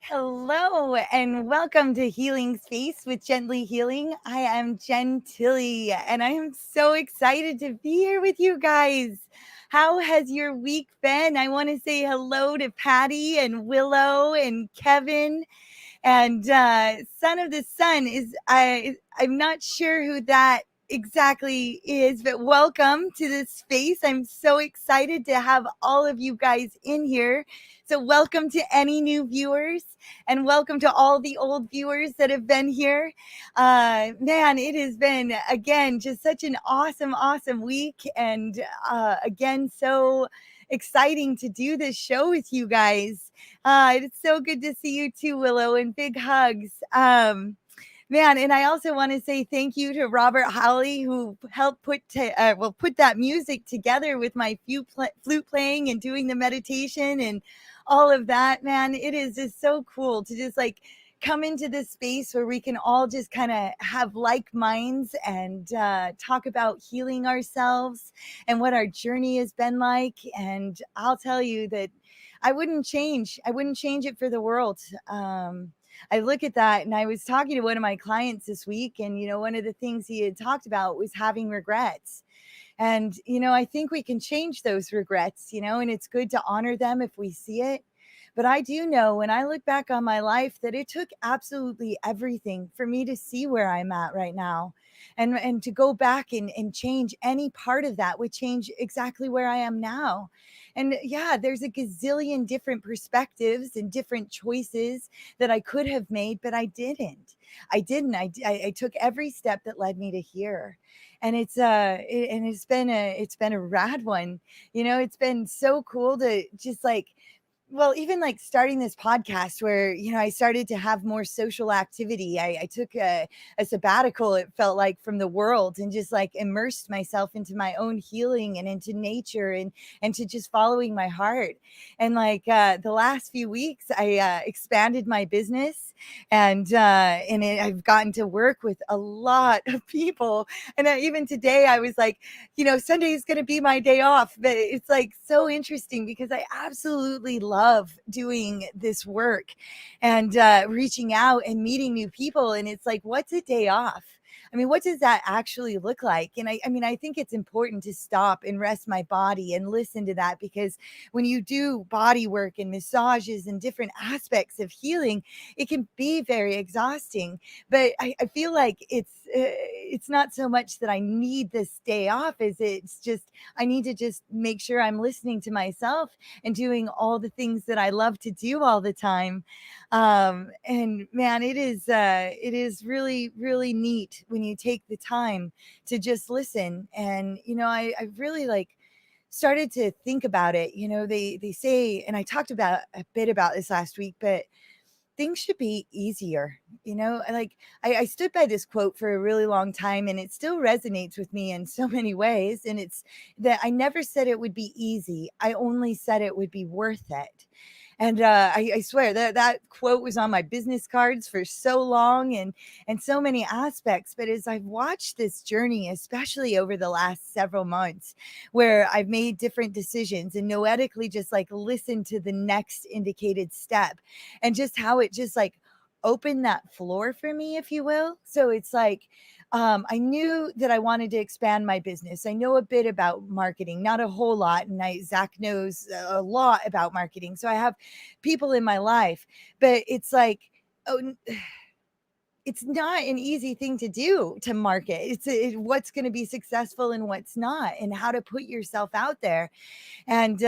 Hello and welcome to Healing Space with Gently Healing. I am Jen Tilley and I am so excited to be here with you guys. How has your week been? I want to say hello to Patty and Willow and Kevin and Son of the Sun is I'm not sure who that exactly is, but welcome to this space. I'm so excited to have all of you guys in here. So welcome to any new viewers and welcome to all the old viewers that have been here. Man, it has been again just such an awesome week, and again so exciting to do this show with you guys. It's so good to see you too, Willow, and big hugs. Man, and I also want to say thank you to Robert Howley, who helped put that music together with my flute playing and doing the meditation and all of that. Man, it is just so cool to just like come into this space where we can all just kind of have like minds and talk about healing ourselves and what our journey has been like. And I'll tell you that I wouldn't change it for the world. I look at that, and I was talking to one of my clients this week, and one of the things he had talked about was having regrets. And I think we can change those regrets, and it's good to honor them if we see it. But I do know when I look back on my life that it took absolutely everything for me to see where I'm at right now. And to go back and change any part of that would change exactly where I am now. And yeah, there's a gazillion different perspectives and different choices that I could have made, but I didn't. I took every step that led me to here. And it's been a rad one. It's been so cool to just like, well, even like starting this podcast where, I started to have more social activity. I took a sabbatical, it felt like, from the world, and just like immersed myself into my own healing and into nature and to just following my heart. And like the last few weeks, I expanded my business, and I've gotten to work with a lot of people. And even today, I was like, Sunday is going to be my day off. But it's like so interesting because I absolutely love doing this work and reaching out and meeting new people. And it's like, what's a day off? I mean, what does that actually look like? And I mean, I think it's important to stop and rest my body and listen to that, because when you do body work and massages and different aspects of healing, it can be very exhausting. But I feel like it's not so much that I need this day off as it's just I need to just make sure I'm listening to myself and doing all the things that I love to do all the time. And man, it is really, really neat when you take the time to just listen. And, I really like started to think about it. They say, and I talked about a bit about this last week, but things should be easier. Like I stood by this quote for a really long time, and it still resonates with me in so many ways. And it's that I never said it would be easy. I only said it would be worth it. And I swear that quote was on my business cards for so long, and so many aspects. But as I've watched this journey, especially over the last several months, where I've made different decisions and noetically just like listened to the next indicated step, and just how it just like opened that floor for me, if you will. So it's like, I knew that I wanted to expand my business. I know a bit about marketing, not a whole lot. And Zach knows a lot about marketing. So I have people in my life, but it's like, oh, it's not an easy thing to do, to market. What's going to be successful and what's not, and how to put yourself out there. And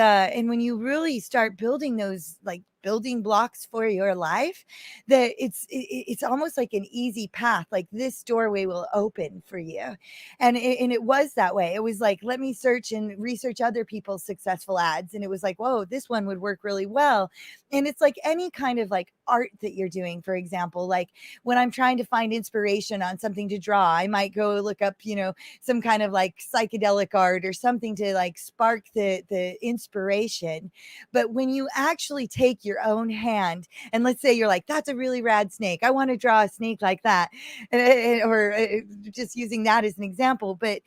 when you really start building those like building blocks for your life, that it's almost like an easy path, like this doorway will open for you. And it was that way. It was like, let me search and research other people's successful ads, and it was like, whoa, this one would work really well. And it's like any kind of like art that you're doing. For example, like when I'm trying to find inspiration on something to draw, I might go look up, some kind of like psychedelic art or something to like spark the inspiration. But when you actually take your own hand, and let's say you're like, that's a really rad snake, I want to draw a snake like that, or just using that as an example, but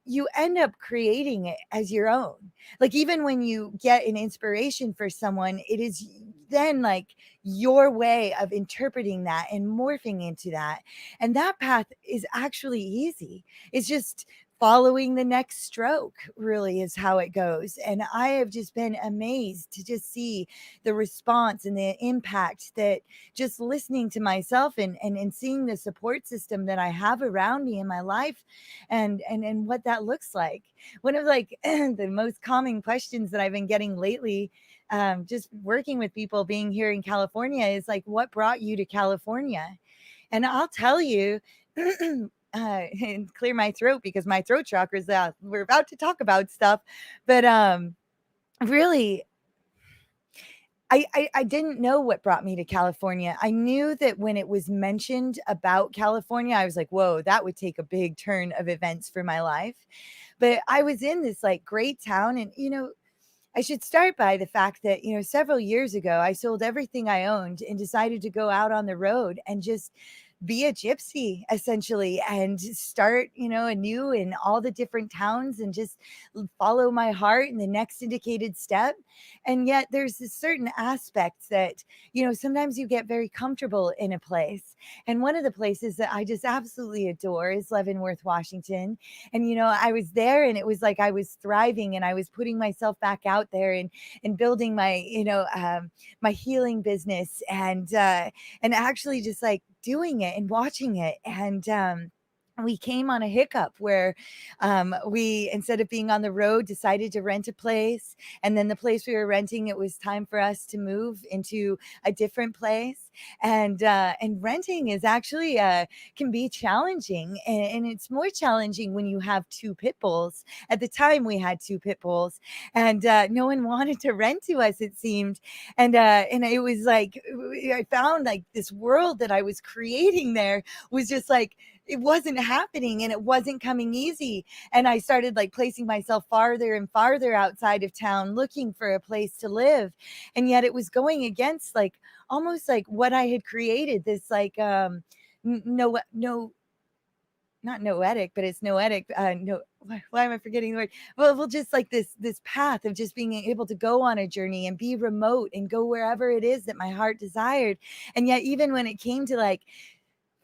you end up creating it as your own. Like even when you get an inspiration for someone, it is then like your way of interpreting that and morphing into that. And that path is actually easy. It's just following the next stroke, really, is how it goes. And I have just been amazed to just see the response and the impact that just listening to myself and seeing the support system that I have around me in my life and what that looks like. One of like the most common questions that I've been getting lately, just working with people being here in California, is like, what brought you to California? And I'll tell you, and clear my throat because my throat chakra's out. We're about to talk about stuff, but really, I didn't know what brought me to California. I knew that when it was mentioned about California, I was like, whoa, that would take a big turn of events for my life. But I was in this like great town, and I should start by the fact that, several years ago, I sold everything I owned and decided to go out on the road and just be a gypsy essentially and start, anew in all the different towns and just follow my heart in the next indicated step. And yet there's this certain aspect that, sometimes you get very comfortable in a place. And one of the places that I just absolutely adore is Leavenworth, Washington. And, I was there and it was like I was thriving and I was putting myself back out there and building my, my healing business and actually just like doing it and watching it. And we came on a hiccup where we, instead of being on the road, decided to rent a place. And then the place we were renting, it was time for us to move into a different place. And renting is actually can be challenging, and it's more challenging when you have two pit bulls. At the time, we had two pit bulls, and no one wanted to rent to us, it seemed. And it was like I found like this world that I was creating there was just like it wasn't happening and it wasn't coming easy. And I started like placing myself farther and farther outside of town looking for a place to live. And yet it was going against like almost like what I had created, this like no, not noetic, but it's noetic. No, why am I forgetting the word? Well, just like this path of just being able to go on a journey and be remote and go wherever it is that my heart desired. And yet, even when it came to like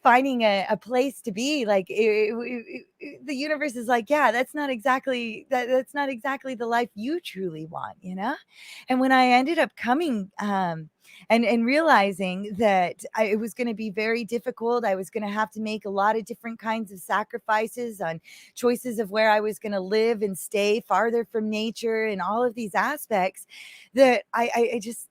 finding a place to be, like the universe is like, yeah, that's not exactly the life you truly want. And when I ended up coming and realizing that it was going to be very difficult, I was going to have to make a lot of different kinds of sacrifices on choices of where I was going to live and stay farther from nature and all of these aspects, that I just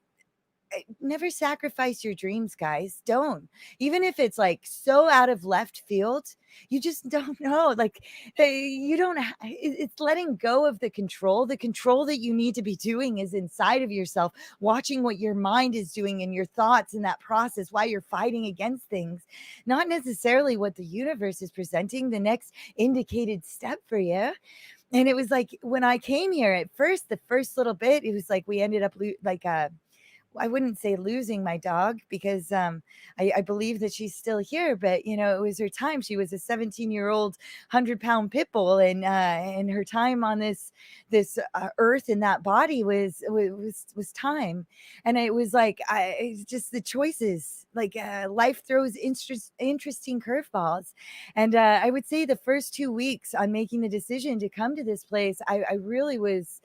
never sacrifice your dreams, guys. Don't. Even if it's like so out of left field, you just don't know. Like, hey, you don't, it's letting go of the control. The control that you need to be doing is inside of yourself, watching what your mind is doing and your thoughts in that process while you're fighting against things, not necessarily what the universe is presenting, the next indicated step for you. And it was like when I came here at first, the first little bit, it was like we ended up I wouldn't say losing my dog because I believe that she's still here, but it was her time. She was a 17-year-old 100-pound pit bull, and her time on this earth in that body was time. And it was like it's just the choices. Like life throws interesting curveballs, and I would say the first 2 weeks on making the decision to come to this place, I really was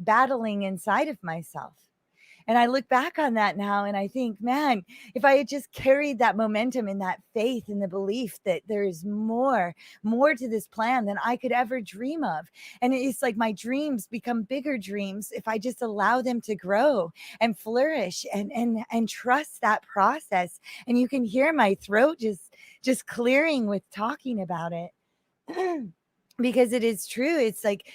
battling inside of myself. And I look back on that now and I think, man, if I had just carried that momentum and that faith and the belief that there is more to this plan than I could ever dream of. And it's like my dreams become bigger dreams if I just allow them to grow and flourish and trust that process. And you can hear my throat just clearing with talking about it. Because it is true. It's like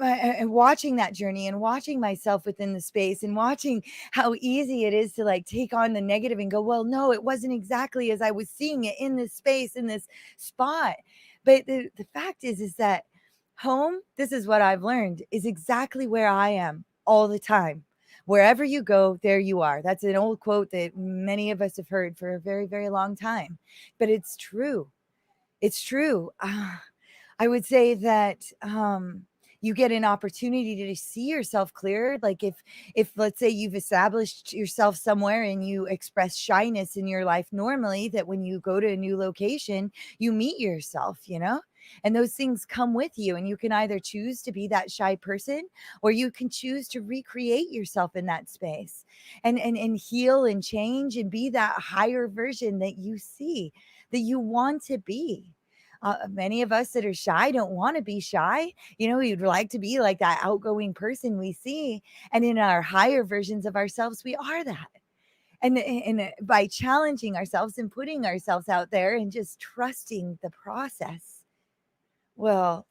and watching that journey and watching myself within the space and watching how easy it is to like take on the negative and go, well, no, it wasn't exactly as I was seeing it in this space, in this spot. But the fact is that home, this is what I've learned, is exactly where I am all the time. Wherever you go, there you are. That's an old quote that many of us have heard for a very, very long time. But it's true. It's true. I would say that you get an opportunity to see yourself clearer. Like if let's say you've established yourself somewhere and you express shyness in your life normally, that when you go to a new location, you meet yourself, and those things come with you, and you can either choose to be that shy person, or you can choose to recreate yourself in that space and heal and change and be that higher version that you see, that you want to be. Many of us that are shy don't want to be shy. We'd like to be like that outgoing person we see. And in our higher versions of ourselves, we are that. And by challenging ourselves and putting ourselves out there and just trusting the process, well,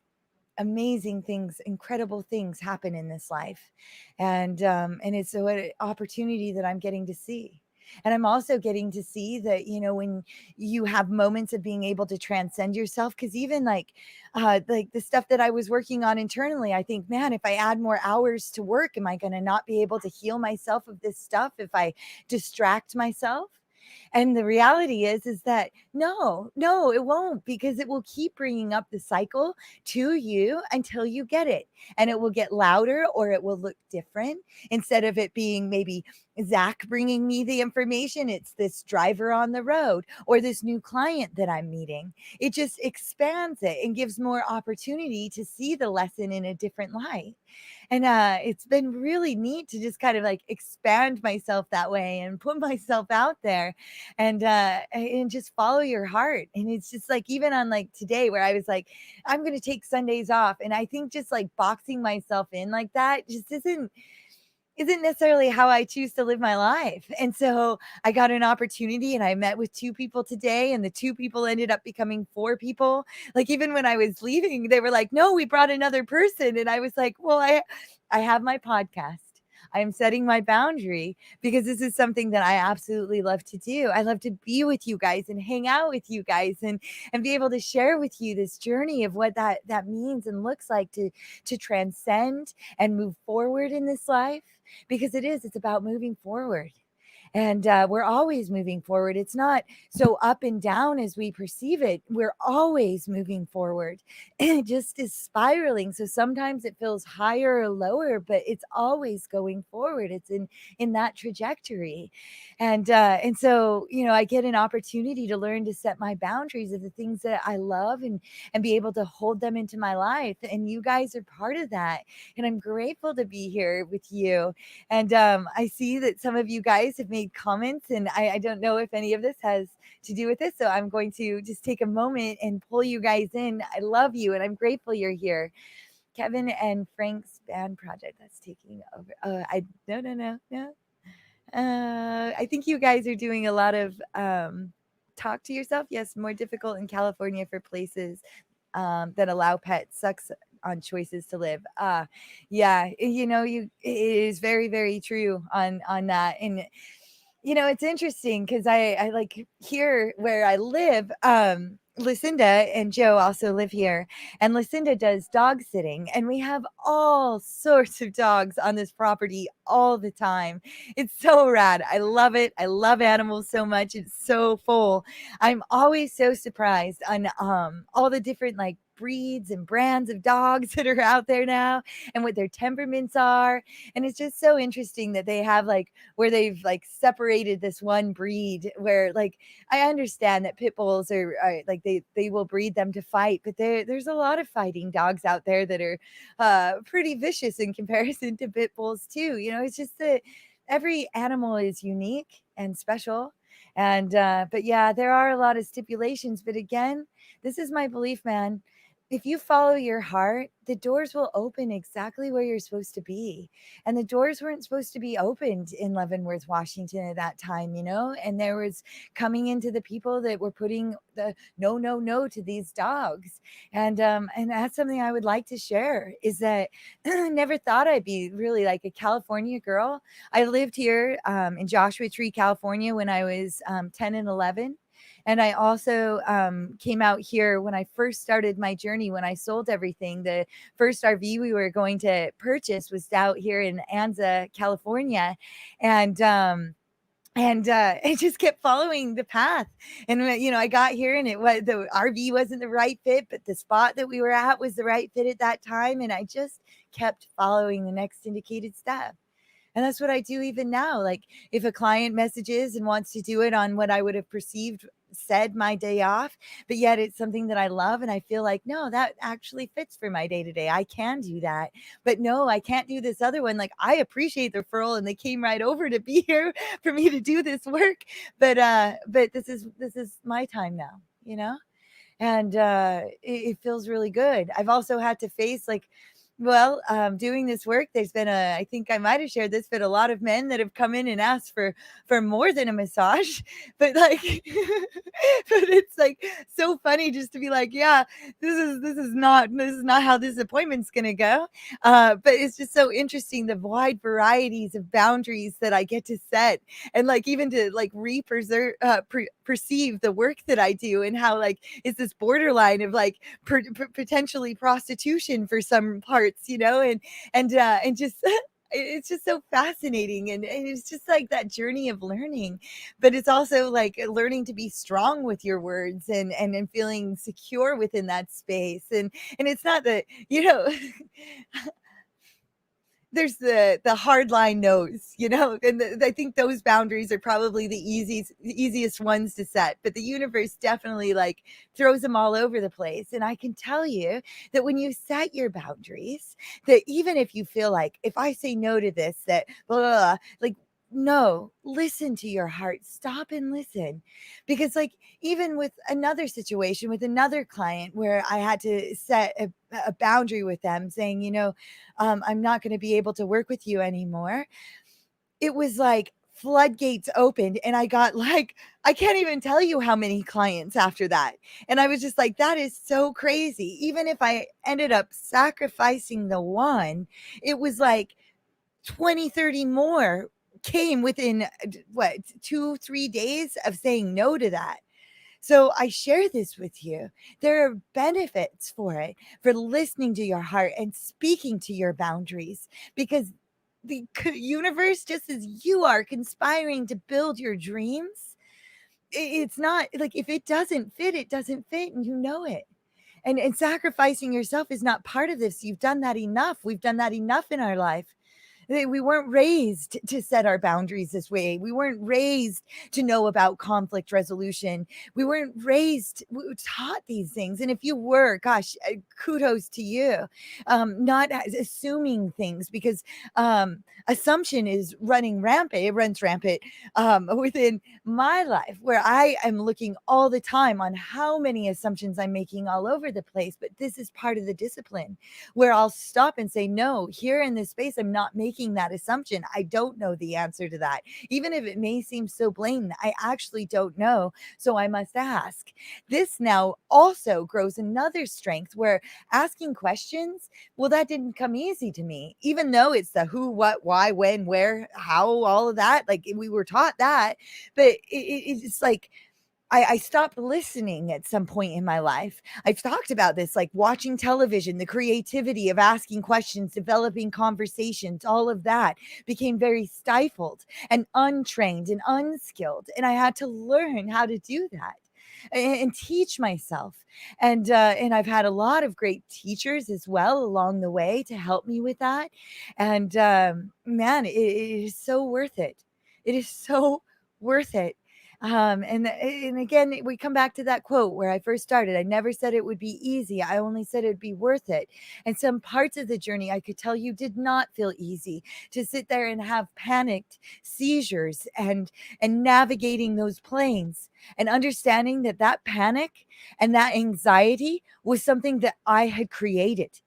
amazing things, incredible things happen in this life. And it's an opportunity that I'm getting to see. And I'm also getting to see that, when you have moments of being able to transcend yourself, because even like the stuff that I was working on internally, I think, man, if I add more hours to work, am I going to not be able to heal myself of this stuff if I distract myself? And the reality is that no, it won't, because it will keep bringing up the cycle to you until you get it. And it will get louder, or it will look different. Instead of it being maybe Zach bringing me the information, it's this driver on the road or this new client that I'm meeting. It just expands it and gives more opportunity to see the lesson in a different light. And it's been really neat to just kind of like expand myself that way and put myself out there, and just follow your heart. And it's just like, even on like today, where I was like, I'm going to take Sundays off. And I think just like boxing myself in like that just isn't necessarily how I choose to live my life. And so I got an opportunity, and I met with 2 people today, and the 2 people ended up becoming 4 people. Like, even when I was leaving, they were like, "No, we brought another person." And I was like, "Well, I have my podcast. I am setting my boundary because this is something that I absolutely love to do. I love to be with you guys and hang out with you guys, and be able to share with you this journey of what that means and looks like to transcend and move forward in this life, because it's about moving forward. And we're always moving forward. It's not so up and down as we perceive it. We're always moving forward. And it just is spiraling. So sometimes it feels higher or lower, but it's always going forward. It's in that trajectory. And so, I get an opportunity to learn to set my boundaries of the things that I love, and be able to hold them into my life. And you guys are part of that. And I'm grateful to be here with you. And I see that some of you guys have made comments, and I don't know if any of this has to do with this. So I'm going to just take a moment and pull you guys in. I love you, and I'm grateful you're here. Kevin and Frank's band project that's taking over. No. I think you guys are doing a lot of talk to yourself. Yes, more difficult in California for places that allow pets. Sucks on choices to live. Yeah, it is very, very true on that. And it's interesting because I like here where I live. Lucinda and Joe also live here, and Lucinda does dog sitting, and we have all sorts of dogs on this property all the time. It's so rad. I love it. I love animals so much. It's so full. I'm always so surprised on all the different like breeds and brands of dogs that are out there now, and what their temperaments are. And it's just so interesting that they have like where they've like separated this one breed, where like I understand that pit bulls are like they will breed them to fight, but there's a lot of fighting dogs out there that are pretty vicious in comparison to pit bulls too. It's just that every animal is unique and special. And but yeah, there are a lot of stipulations. But again, this is my belief, man. If you follow your heart, the doors will open exactly where you're supposed to be. And the doors weren't supposed to be opened in Leavenworth, Washington at that time, and there was coming into the people that were putting the no, no, no to these dogs. And that's something I would like to share, is that I never thought I'd be really like a California girl. I lived here in Joshua Tree, California when I was 10 and 11. And I also came out here when I first started my journey, when I sold everything. The first RV we were going to purchase was out here in Anza, California. And and I just kept following the path. And I got here, and it was the RV wasn't the right fit, but the spot that we were at was the right fit at that time. And I just kept following the next indicated step. And that's what I do even now. Like, if a client messages and wants to do it on what I would have perceived said my day off, but yet it's something that I love, and I feel like, no, that actually fits for my day to day. I can do that. But no, I can't do this other one. Like, I appreciate the referral, and they came right over to be here for me to do this work. But this is my time now, and it feels really good. I've also had to face, like, well, doing this work, there's been I think I might have shared this, but a lot of men that have come in and asked for more than a massage. But like, but it's like so funny just to be like, yeah, this is not how this appointment's gonna go. But it's just so interesting, the wide varieties of boundaries that I get to set, and like even to like perceive the work that I do, and how like it's this borderline of like potentially prostitution for some parts, and just it's just so fascinating, and it's just like that journey of learning. But it's also like learning to be strong with your words, and feeling secure within that space. And it's not that, there's the hard line nose, and I think those boundaries are probably the easiest ones to set. But the universe definitely like throws them all over the place. And I can tell you that when you set your boundaries, that even if you feel like, if I say no to this, that blah, blah, blah, like, no, listen to your heart. Stop and listen. Because like, even with another situation with another client where I had to set a boundary with them, saying, I'm not going to be able to work with you anymore. It was like floodgates opened, and I got like, I can't even tell you how many clients after that. And I was just like, that is so crazy. Even if I ended up sacrificing the one, it was like 20, 30 more came within what, 2, 3 days of saying no to that. So I share this with you. There are benefits for it, for listening to your heart and speaking to your boundaries, because the universe, just as you are conspiring to build your dreams, it's not like, if it doesn't fit, it doesn't fit, and you know it. And sacrificing yourself is not part of this. You've done that enough. We've done that enough in our life. We weren't raised to set our boundaries this way. We weren't raised to know about conflict resolution. We weren't raised, taught these things. And if you were, gosh, kudos to you. Not assuming things, because assumption is running rampant. It runs rampant within my life, where I am looking all the time on how many assumptions I'm making all over the place. But this is part of the discipline, where I'll stop and say, no, here in this space, I'm not making that assumption. I don't know the answer to that. Even if it may seem so blatant, I actually don't know. So I must ask. This now also grows another strength, where asking questions, well, that didn't come easy to me, even though it's the who, what, why, when, where, how, all of that. Like, we were taught that, but it's like, I stopped listening at some point in my life. I've talked about this, like watching television, the creativity of asking questions, developing conversations, all of that became very stifled and untrained and unskilled. And I had to learn how to do that and teach myself. And I've had a lot of great teachers as well along the way to help me with that. And man, it is so worth it. It is so worth it. And again, we come back to that quote where I first started. I never said it would be easy. I only said it'd be worth it. And some parts of the journey, I could tell you, did not feel easy. To sit there and have panicked seizures, and navigating those planes, and understanding that that panic and that anxiety was something that I had created,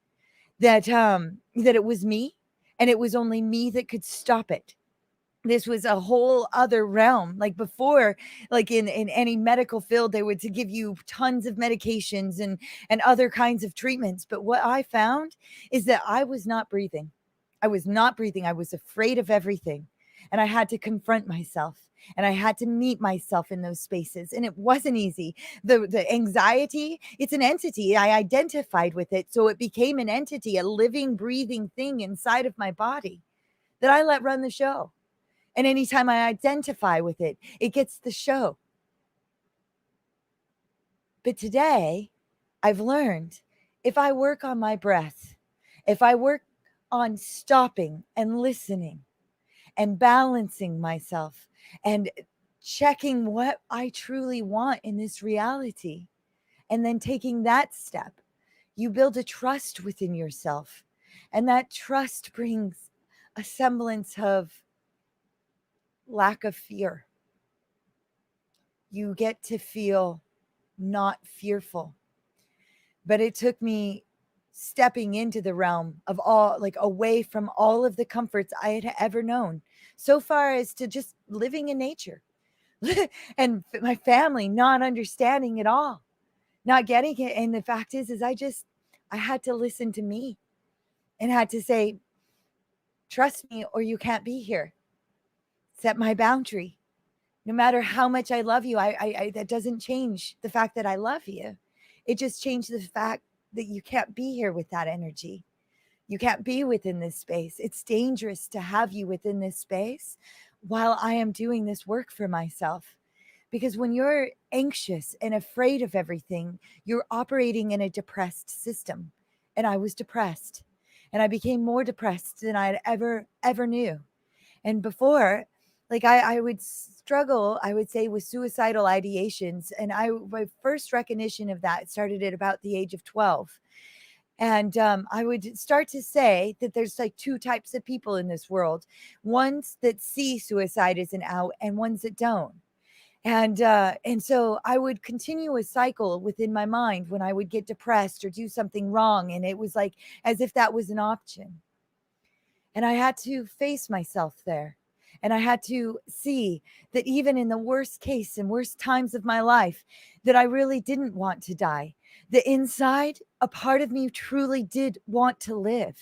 that it was me, and it was only me that could stop it. This was a whole other realm. Like before, like in any medical field, they would to give you tons of medications and other kinds of treatments. But what I found is that I was not breathing. I was not breathing. I was afraid of everything. And I had to confront myself. And I had to meet myself in those spaces. And it wasn't easy. The anxiety, it's an entity. I identified with it. So it became an entity, a living, breathing thing inside of my body that I let run the show. And anytime I identify with it, it gets the show. But today, I've learned if I work on my breath, if I work on stopping and listening and balancing myself and checking what I truly want in this reality, and then taking that step, you build a trust within yourself. And that trust brings a semblance of lack of fear. You get to feel not fearful. But it took me stepping into the realm of all, like away from all of the comforts I had ever known, so far as to just living in nature and my family not understanding it all, not getting it. And the fact is I had to listen to me and had to say, trust me or you can't be here. Set my boundary. No matter how much I love you, I that doesn't change the fact that I love you. It just changed the fact that you can't be here with that energy. You can't be within this space. It's dangerous to have you within this space while I am doing this work for myself. Because when you're anxious and afraid of everything, you're operating in a depressed system. And I was depressed. And I became more depressed than I'd ever knew. And before, like I would struggle, I would say, with suicidal ideations. And my first recognition of that started at about the age of 12. And I would start to say that there's like two types of people in this world, ones that see suicide as an out and ones that don't. And so I would continue a cycle within my mind when I would get depressed or do something wrong. And it was like as if that was an option. And I had to face myself there. And I had to see that even in the worst case and worst times of my life, that I really didn't want to die. The inside, a part of me truly did want to live.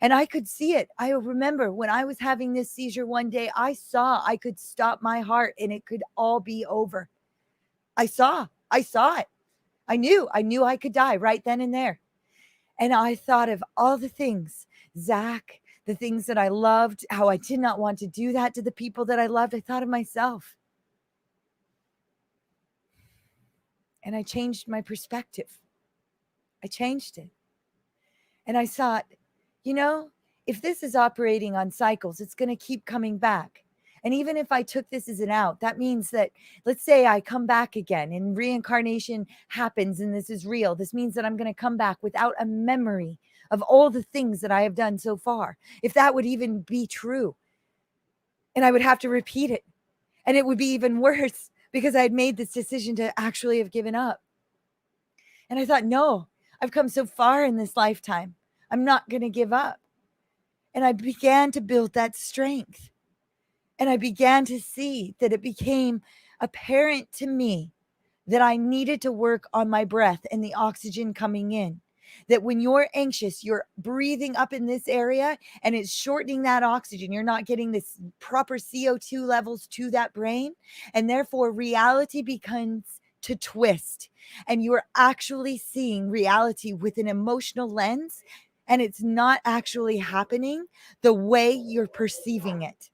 And I could see it. I remember when I was having this seizure one day, I saw I could stop my heart and it could all be over. I saw it. I knew I could die right then and there. And I thought of all the things, Zach, the things that I loved, how I did not want to do that to the people that I loved. I thought of myself. And I changed my perspective. I changed it. And I thought, if this is operating on cycles, it's going to keep coming back. And even if I took this as an out, that means that, let's say I come back again and reincarnation happens and this is real. This means that I'm going to come back without a memory of all the things that I have done so far, if that would even be true. And I would have to repeat it. And it would be even worse because I had made this decision to actually have given up. And I thought, no, I've come so far in this lifetime. I'm not going to give up. And I began to build that strength. And I began to see that it became apparent to me that I needed to work on my breath and the oxygen coming in. That when you're anxious, you're breathing up in this area and it's shortening that oxygen. You're not getting this proper CO2 levels to that brain. And therefore, reality becomes to twist. And you're actually seeing reality with an emotional lens. And it's not actually happening the way you're perceiving it.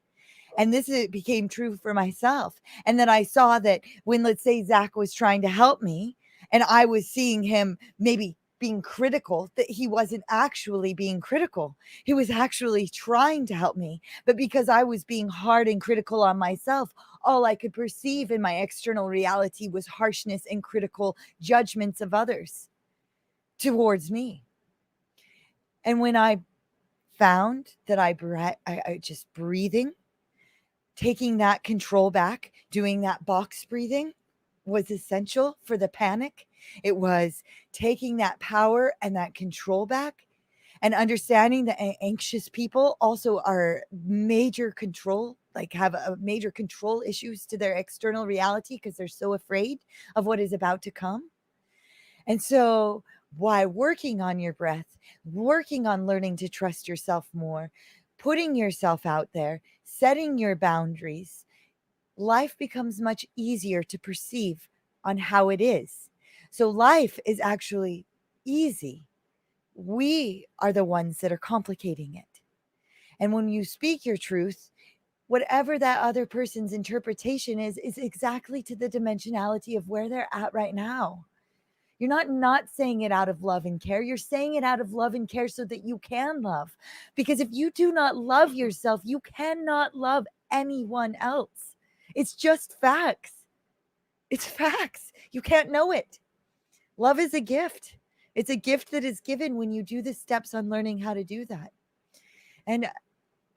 And this became true for myself. And then I saw that when, let's say, Zach was trying to help me and I was seeing him maybe being critical, that he wasn't actually being critical. He was actually trying to help me. But because I was being hard and critical on myself, all I could perceive in my external reality was harshness and critical judgments of others towards me. And when I found that I just breathing, taking that control back, doing that box breathing was essential for the panic. It was taking that power and that control back and understanding that anxious people also are major control, like have a major control issues to their external reality because they're so afraid of what is about to come. And so by working on your breath, working on learning to trust yourself more, putting yourself out there, setting your boundaries, life becomes much easier to perceive on how it is. So life is actually easy. We are the ones that are complicating it. And when you speak your truth, whatever that other person's interpretation is exactly to the dimensionality of where they're at right now. You're not saying it out of love and care. You're saying it out of love and care so that you can love. Because if you do not love yourself, you cannot love anyone else. It's just facts. It's facts. You can't know it. Love is a gift. It's a gift that is given when you do the steps on learning how to do that. And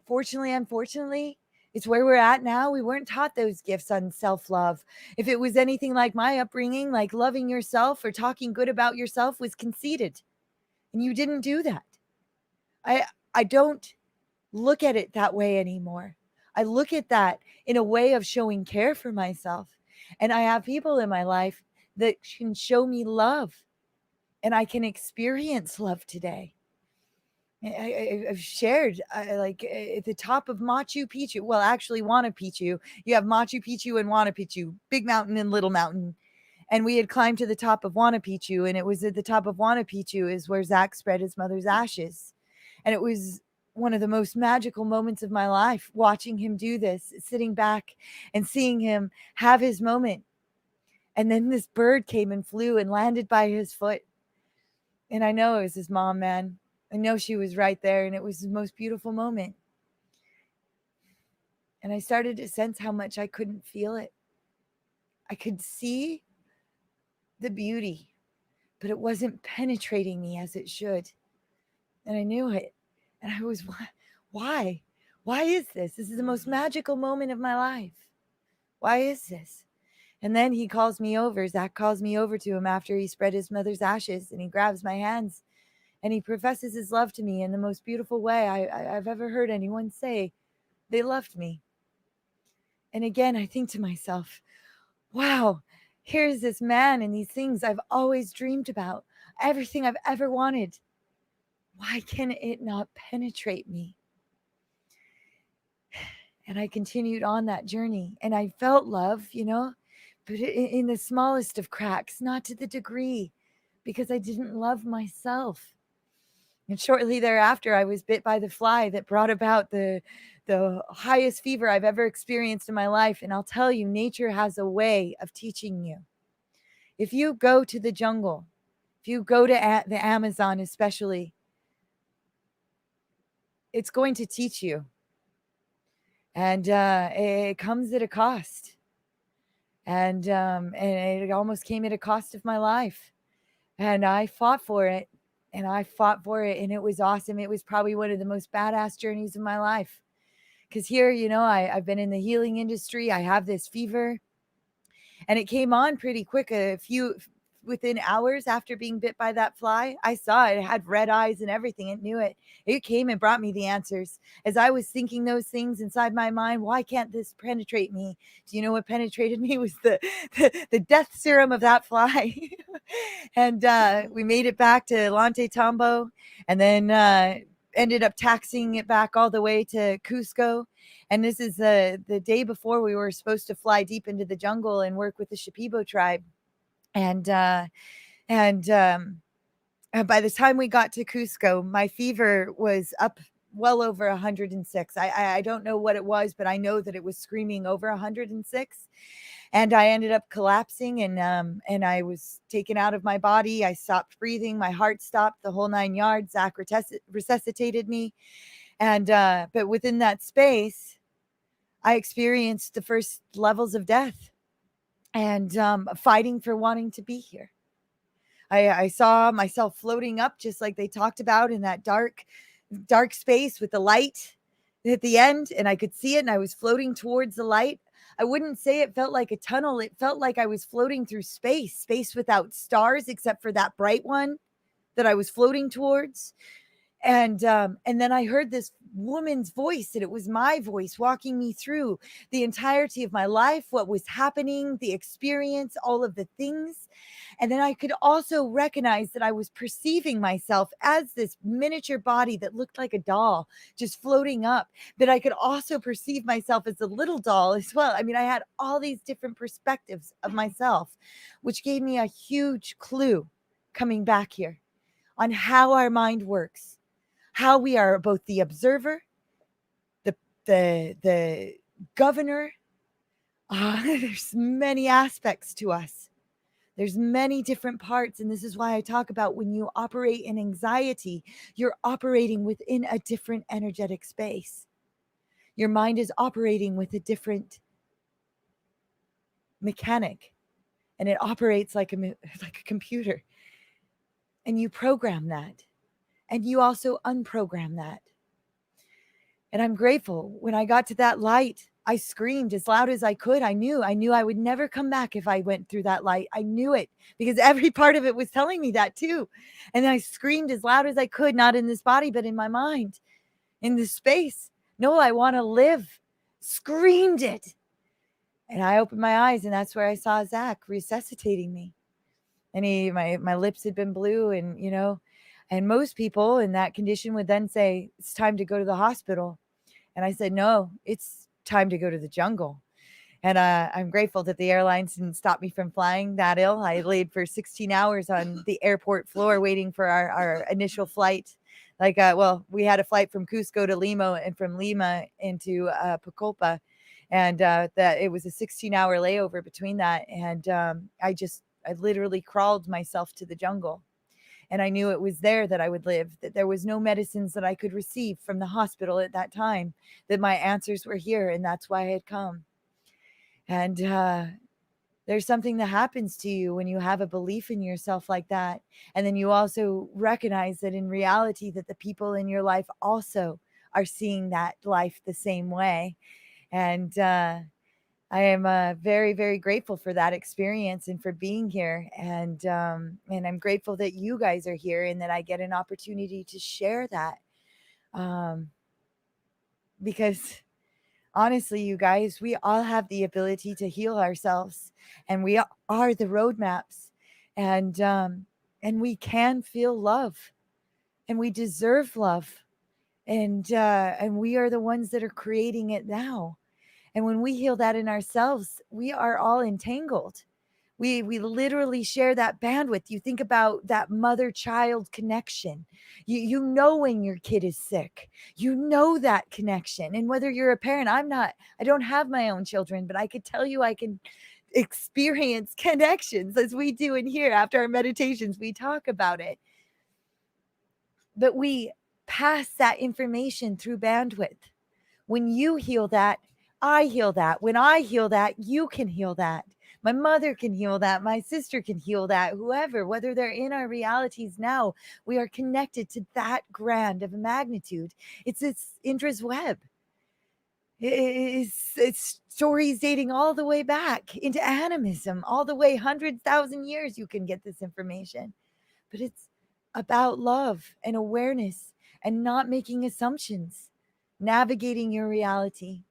fortunately, unfortunately, it's where we're at now. We weren't taught those gifts on self love. If it was anything like my upbringing, like loving yourself or talking good about yourself was conceited, and you didn't do that. I don't look at it that way anymore. I look at that in a way of showing care for myself. And I have people in my life that can show me love, and I can experience love today. I've shared like at the top of Machu Picchu. Well, actually, Wana Picchu. You have Machu Picchu and Wana Picchu, big mountain and little mountain. And we had climbed to the top of Wana Picchu, and it was at the top of Wana Picchu is where Zach spread his mother's ashes. And it was one of the most magical moments of my life watching him do this, sitting back and seeing him have his moment. And then this bird came and flew and landed by his foot. And I know it was his mom, man. I know she was right there, and it was the most beautiful moment. And I started to sense how much I couldn't feel it. I could see the beauty, but it wasn't penetrating me as it should. And I knew it. And I was, why? Why is this? This is the most magical moment of my life. Why is this? And then he calls me over. Zach calls me over to him after he spread his mother's ashes, and he grabs my hands and he professes his love to me in the most beautiful way I've ever heard anyone say they loved me. And again, I think to myself, wow, here's this man and these things I've always dreamed about, everything I've ever wanted. Why can it not penetrate me? And I continued on that journey, and I felt love, but in the smallest of cracks, not to the degree, because I didn't love myself. And shortly thereafter, I was bit by the fly that brought about the highest fever I've ever experienced in my life. And I'll tell you, nature has a way of teaching you. If you go to the jungle, if you go to the Amazon especially, it's going to teach you. And it comes at a cost. And it almost came at a cost of my life. And I fought for it. And it was awesome. It was probably one of the most badass journeys of my life. Because here, I've been in the healing industry. I have this fever. And it came on pretty quick. Within hours after being bit by that fly, I saw it. It had red eyes and everything. It knew it. It came and brought me the answers. As I was thinking those things inside my mind, why can't this penetrate me? Do you know what penetrated me was the death serum of that fly. And we made it back to Lante Tambo, and then ended up taxiing it back all the way to Cusco. And this is the day before we were supposed to fly deep into the jungle and work with the Shipibo tribe. And by the time we got to Cusco, my fever was up well over 106. I don't know what it was, but I know that it was screaming over 106. And I ended up collapsing, and I was taken out of my body. I stopped breathing. My heart stopped, the whole 9 yards. Zach resuscitated me. And but within that space, I experienced the first levels of death, and fighting for wanting to be here. I saw myself floating up, just like they talked about, in that dark space with the light at the end, and I could see it, and I was floating towards the light. I wouldn't say it felt like a tunnel. It felt like I was floating through space without stars, except for that bright one that I was floating towards. And then I heard this woman's voice, and it was my voice walking me through the entirety of my life, what was happening, the experience, all of the things. And then I could also recognize that I was perceiving myself as this miniature body that looked like a doll just floating up, but I could also perceive myself as a little doll as well. I mean, I had all these different perspectives of myself, which gave me a huge clue coming back here on how our mind works, how we are both the observer, the the governor. There's many aspects to us. There's many different parts, and this is why I talk about when you operate in anxiety, you're operating within a different energetic space. Your mind is operating with a different mechanic, and it operates like a computer. And you program that, and you also unprogram that. And I'm grateful. When I got to that light, I screamed as loud as I could. I knew I would never come back if I went through that light. I knew it because every part of it was telling me that too. And I screamed as loud as I could, not in this body, but in my mind, in this space. No, I want to live. Screamed it. And I opened my eyes, and that's where I saw Zach resuscitating me. And my lips had been blue, and and most people in that condition would then say, it's time to go to the hospital. And I said, no, it's time to go to the jungle. And I'm grateful that the airlines didn't stop me from flying that ill. I laid for 16 hours on the airport floor waiting for our initial flight. We had a flight from Cusco to Lima, and from Lima into Pucallpa. And that it was a 16-hour layover between that. And I literally crawled myself to the jungle. And I knew it was there that I would live, that there was no medicines that I could receive from the hospital at that time, that my answers were here, and that's why I had come. And there's something that happens to you when you have a belief in yourself like that. And then you also recognize that in reality, that the people in your life also are seeing that life the same way. And I am very, very grateful for that experience and for being here. And I'm grateful that you guys are here and that I get an opportunity to share that. Because honestly, you guys, we all have the ability to heal ourselves, and we are the roadmaps. And we can feel love, and we deserve love. And we are the ones that are creating it now. And when we heal that in ourselves, we are all entangled. We literally share that bandwidth. You think about that mother-child connection. You know when your kid is sick. You know that connection. And whether you're a parent, I don't have my own children, but I could tell you I can experience connections as we do in here. After our meditations, we talk about it. But we pass that information through bandwidth. When you heal that, I heal that. When I heal that, you can heal that. My mother can heal that. My sister can heal that. Whoever, whether they're in our realities now, we are connected to that grand of a magnitude. It's Indra's web. It's stories dating all the way back into animism, all the way 100,000 years you can get this information. But it's about love and awareness and not making assumptions, navigating your reality.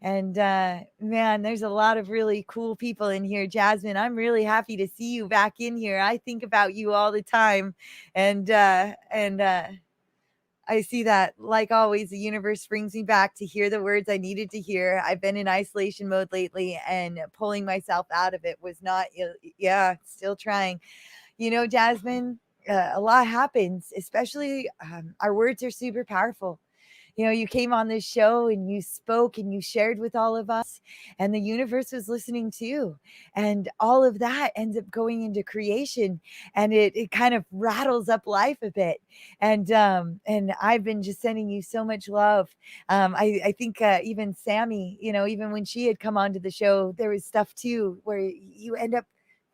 And man, there's a lot of really cool people in here. Jasmine, I'm really happy to see you back in here. I think about you all the time. And I see that, like always, the universe brings me back to hear the words I needed to hear. I've been in isolation mode lately, and pulling myself out of it was not, still trying. Jasmine, a lot happens, especially our words are super powerful. You came on this show and you spoke and you shared with all of us, and the universe was listening too. And all of that ends up going into creation, and it kind of rattles up life a bit. And I've been just sending you so much love. I think even Sammy, even when she had come onto the show, there was stuff too where you end up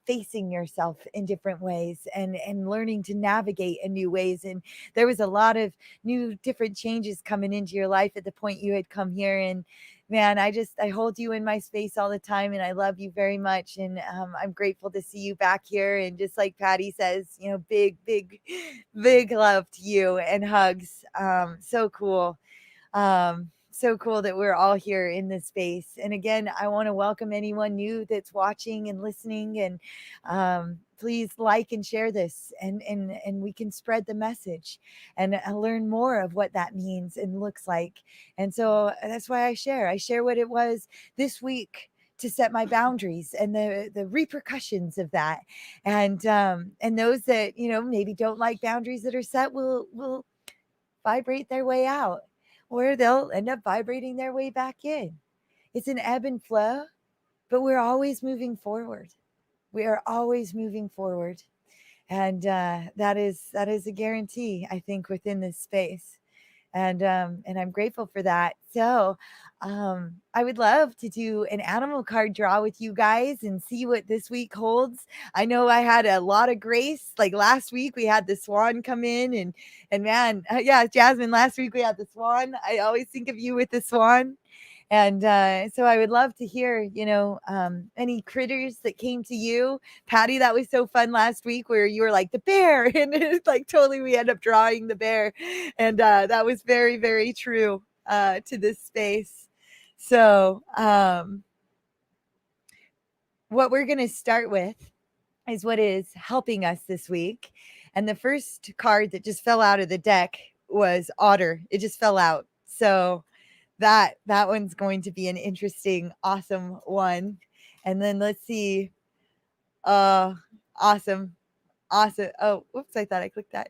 facing yourself in different ways and learning to navigate in new ways. And there was a lot of new different changes coming into your life at the point you had come here. And man, I hold you in my space all the time, and I love you very much. And I'm grateful to see you back here. And just like Patty says, big, big, big love to you and hugs. So cool. So cool that we're all here in this space. And again, I want to welcome anyone new that's watching and listening. And please like and share this, and we can spread the message and learn more of what that means and looks like. And so that's why I share what it was this week to set my boundaries and the repercussions of that. And those that maybe don't like boundaries that are set will vibrate their way out. or they'll end up vibrating their way back in. It's an ebb and flow, but we're always moving forward. We are always moving forward. And that is a guarantee, I think, within this space. And I'm grateful for that. So I would love to do an animal card draw with you guys and see what this week holds. I know I had a lot of grace. Like last week, we had the swan come in, and man, yeah, Jasmine. Last week we had the swan. I always think of you with the swan. And so I would love to hear, any critters that came to you. Patty, that was so fun last week where you were like the bear. And it's like totally we end up drawing the bear. And that was very, very true to this space. So what we're going to start with is what is helping us this week. And the first card that just fell out of the deck was otter. It just fell out. So that one's going to be an interesting, awesome one. And then let's see. Awesome. Awesome. Oh, whoops, I thought I clicked that.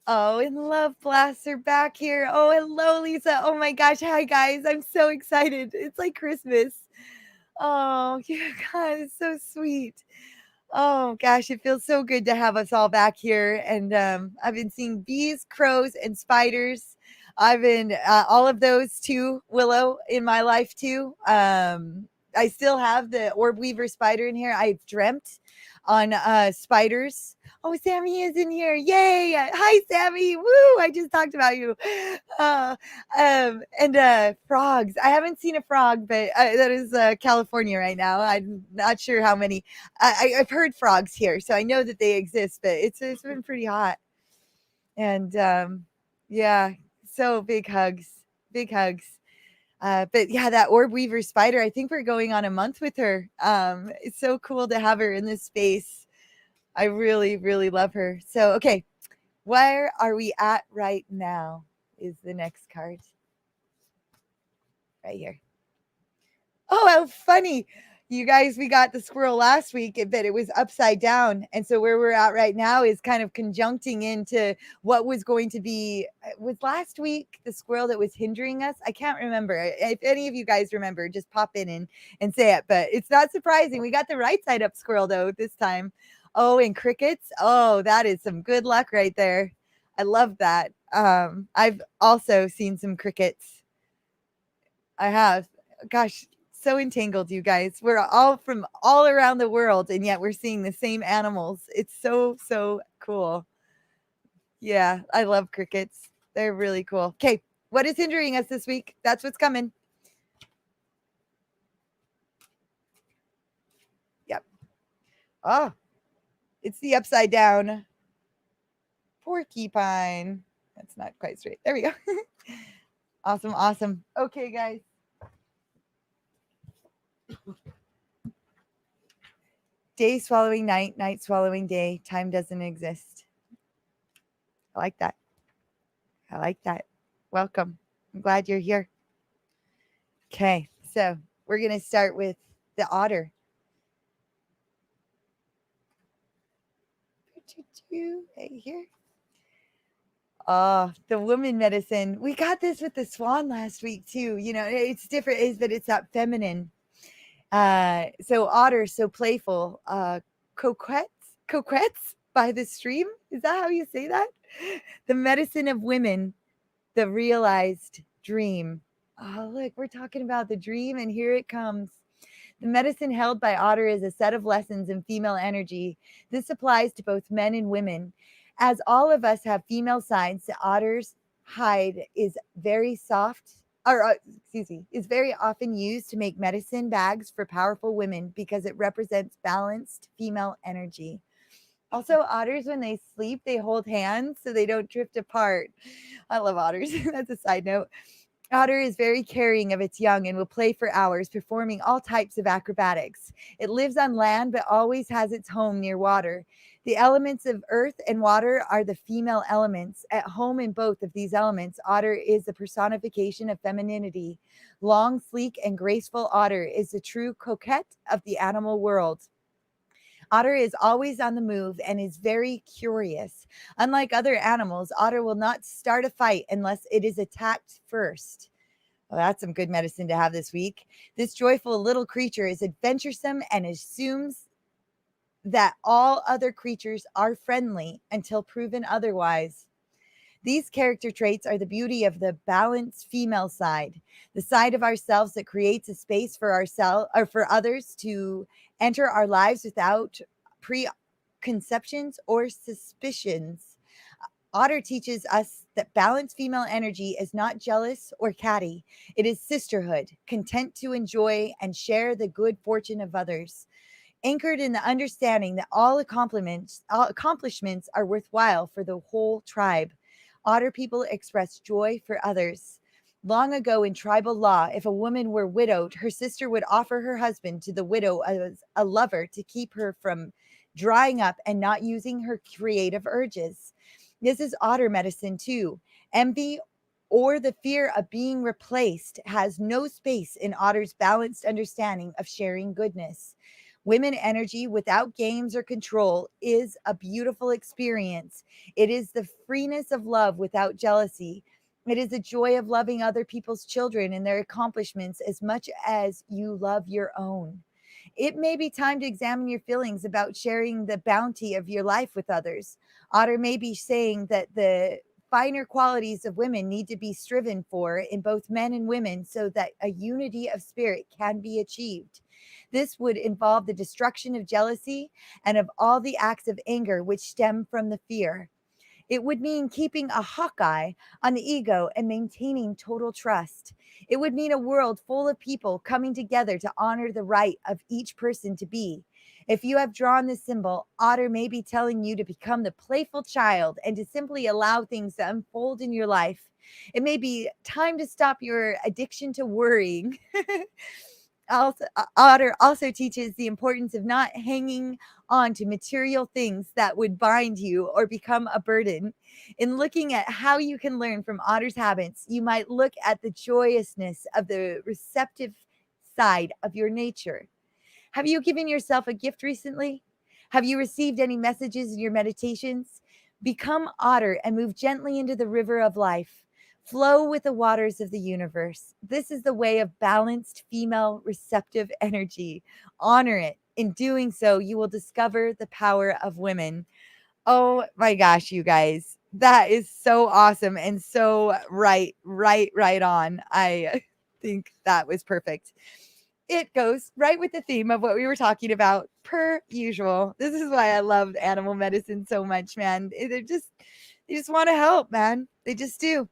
Oh, and Love Blasts are back here. Oh, hello, Lisa. Oh my gosh. Hi, guys. I'm so excited. It's like Christmas. Oh, you guys, so sweet. Oh gosh, it feels so good to have us all back here. And I've been seeing bees, crows, and spiders. I've been all of those too, Willow, in my life too. I still have the orb weaver spider in here. I've dreamt on spiders. Oh, Sammy is in here. Yay. Hi, Sammy. Woo. I just talked about you. Uh, and frogs. I haven't seen a frog, but that is California right now. I'm not sure how many. I've heard frogs here, so I know that they exist, but it's been pretty hot. And yeah, so big hugs. Big hugs. But yeah, that orb weaver spider, I think we're going on a month with her. It's so cool to have her in this space. I really, really love her. So, okay, where are we at right now is the next card. Right here. Oh, how funny. You guys, we got the squirrel last week, but it was upside down. And so where we're at right now is kind of conjuncting into what was going to be, was last week the squirrel that was hindering us? I can't remember. If any of you guys remember, just pop in and say it. But it's not surprising. We got the right side up squirrel, though, this time. Oh, and crickets. Oh, that is some good luck right there. I love that. I've also seen some crickets. I have. Gosh, so entangled, you guys. We're all from all around the world, and yet we're seeing the same animals. It's so, so cool. Yeah, I love crickets. They're really cool. Okay, what is hindering us this week? That's what's coming. Yep. Oh, it's the upside down porcupine. That's not quite straight. There we go. Awesome, awesome. Okay, guys. Day swallowing night, night swallowing day. Time doesn't exist. I like that. I like that. Welcome. I'm glad you're here. Okay, so we're going to start with the otter. Right here. Oh, the woman medicine. We got this with the swan last week too. You know, it's different is that it's that feminine. So otter, so playful. Coquettes by the stream. Is that how you say that? The medicine of women, the realized dream. Oh, look, we're talking about the dream, and here it comes. The medicine held by otter is a set of lessons in female energy. This applies to both men and women. As all of us have female sides, the otter's hide is very soft, or excuse me, is very often used to make medicine bags for powerful women because it represents balanced female energy. Also, otters, when they sleep, they hold hands so they don't drift apart. I love otters. That's a side note. Otter is very caring of its young and will play for hours, performing all types of acrobatics. It lives on land but always has its home near water. The elements of earth and water are the female elements. At home in both of these elements, otter is the personification of femininity. Long, sleek, and graceful otter is the true coquette of the animal world. Otter is always on the move and is very curious. Unlike other animals, otter will not start a fight unless it is attacked first. Well, that's some good medicine to have this week. This joyful little creature is adventuresome and assumes that all other creatures are friendly until proven otherwise. These character traits are the beauty of the balanced female side, the side of ourselves that creates a space for ourselves or for others to enter our lives without preconceptions or suspicions. Otter teaches us that balanced female energy is not jealous or catty. It is sisterhood, content to enjoy and share the good fortune of others, anchored in the understanding that all accomplishments are worthwhile for the whole tribe. Otter people express joy for others. Long ago in tribal law, if a woman were widowed, her sister would offer her husband to the widow as a lover to keep her from drying up and not using her creative urges. This is otter medicine too. Envy or the fear of being replaced has no space in otter's balanced understanding of sharing goodness. Women energy without games or control is a beautiful experience. It is the freeness of love without jealousy. It is the joy of loving other people's children and their accomplishments as much as you love your own. It may be time to examine your feelings about sharing the bounty of your life with others. Otter may be saying that the finer qualities of women need to be striven for in both men and women so that a unity of spirit can be achieved. This would involve the destruction of jealousy and of all the acts of anger which stem from the fear. It would mean keeping a hawk eye on the ego and maintaining total trust. It would mean a world full of people coming together to honor the right of each person to be. If you have drawn this symbol, Otter may be telling you to become the playful child and to simply allow things to unfold in your life. It may be time to stop your addiction to worrying. Otter also teaches the importance of not hanging on to material things that would bind you or become a burden. In looking at how you can learn from Otter's habits, you might look at the joyousness of the receptive side of your nature. Have you given yourself a gift recently? Have you received any messages in your meditations? Become otter and move gently into the river of life. Flow with the waters of the universe. This is the way of balanced female receptive energy. Honor it. In doing so, you will discover the power of women. Oh my gosh, you guys. That is so awesome and so right on. I think that was perfect. It goes right with the theme of what we were talking about per usual. This is why I love animal medicine so much, man. They just want to help, man. They just do.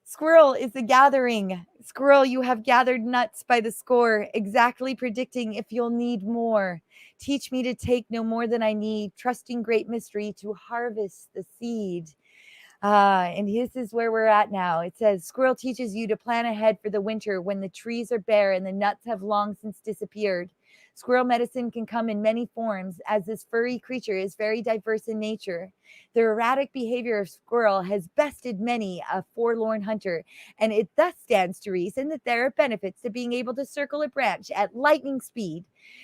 Squirrel is the gathering. Squirrel, you have gathered nuts by the score, exactly predicting if you'll need more. Teach me to take no more than I need, trusting great mystery to harvest the seed. And this is where we're at now. It says, Squirrel teaches you to plan ahead for the winter when the trees are bare and the nuts have long since disappeared. Squirrel medicine can come in many forms, as this furry creature is very diverse in nature. The erratic behavior of squirrel has bested many a forlorn hunter, and it thus stands to reason that there are benefits to being able to circle a branch at lightning speed.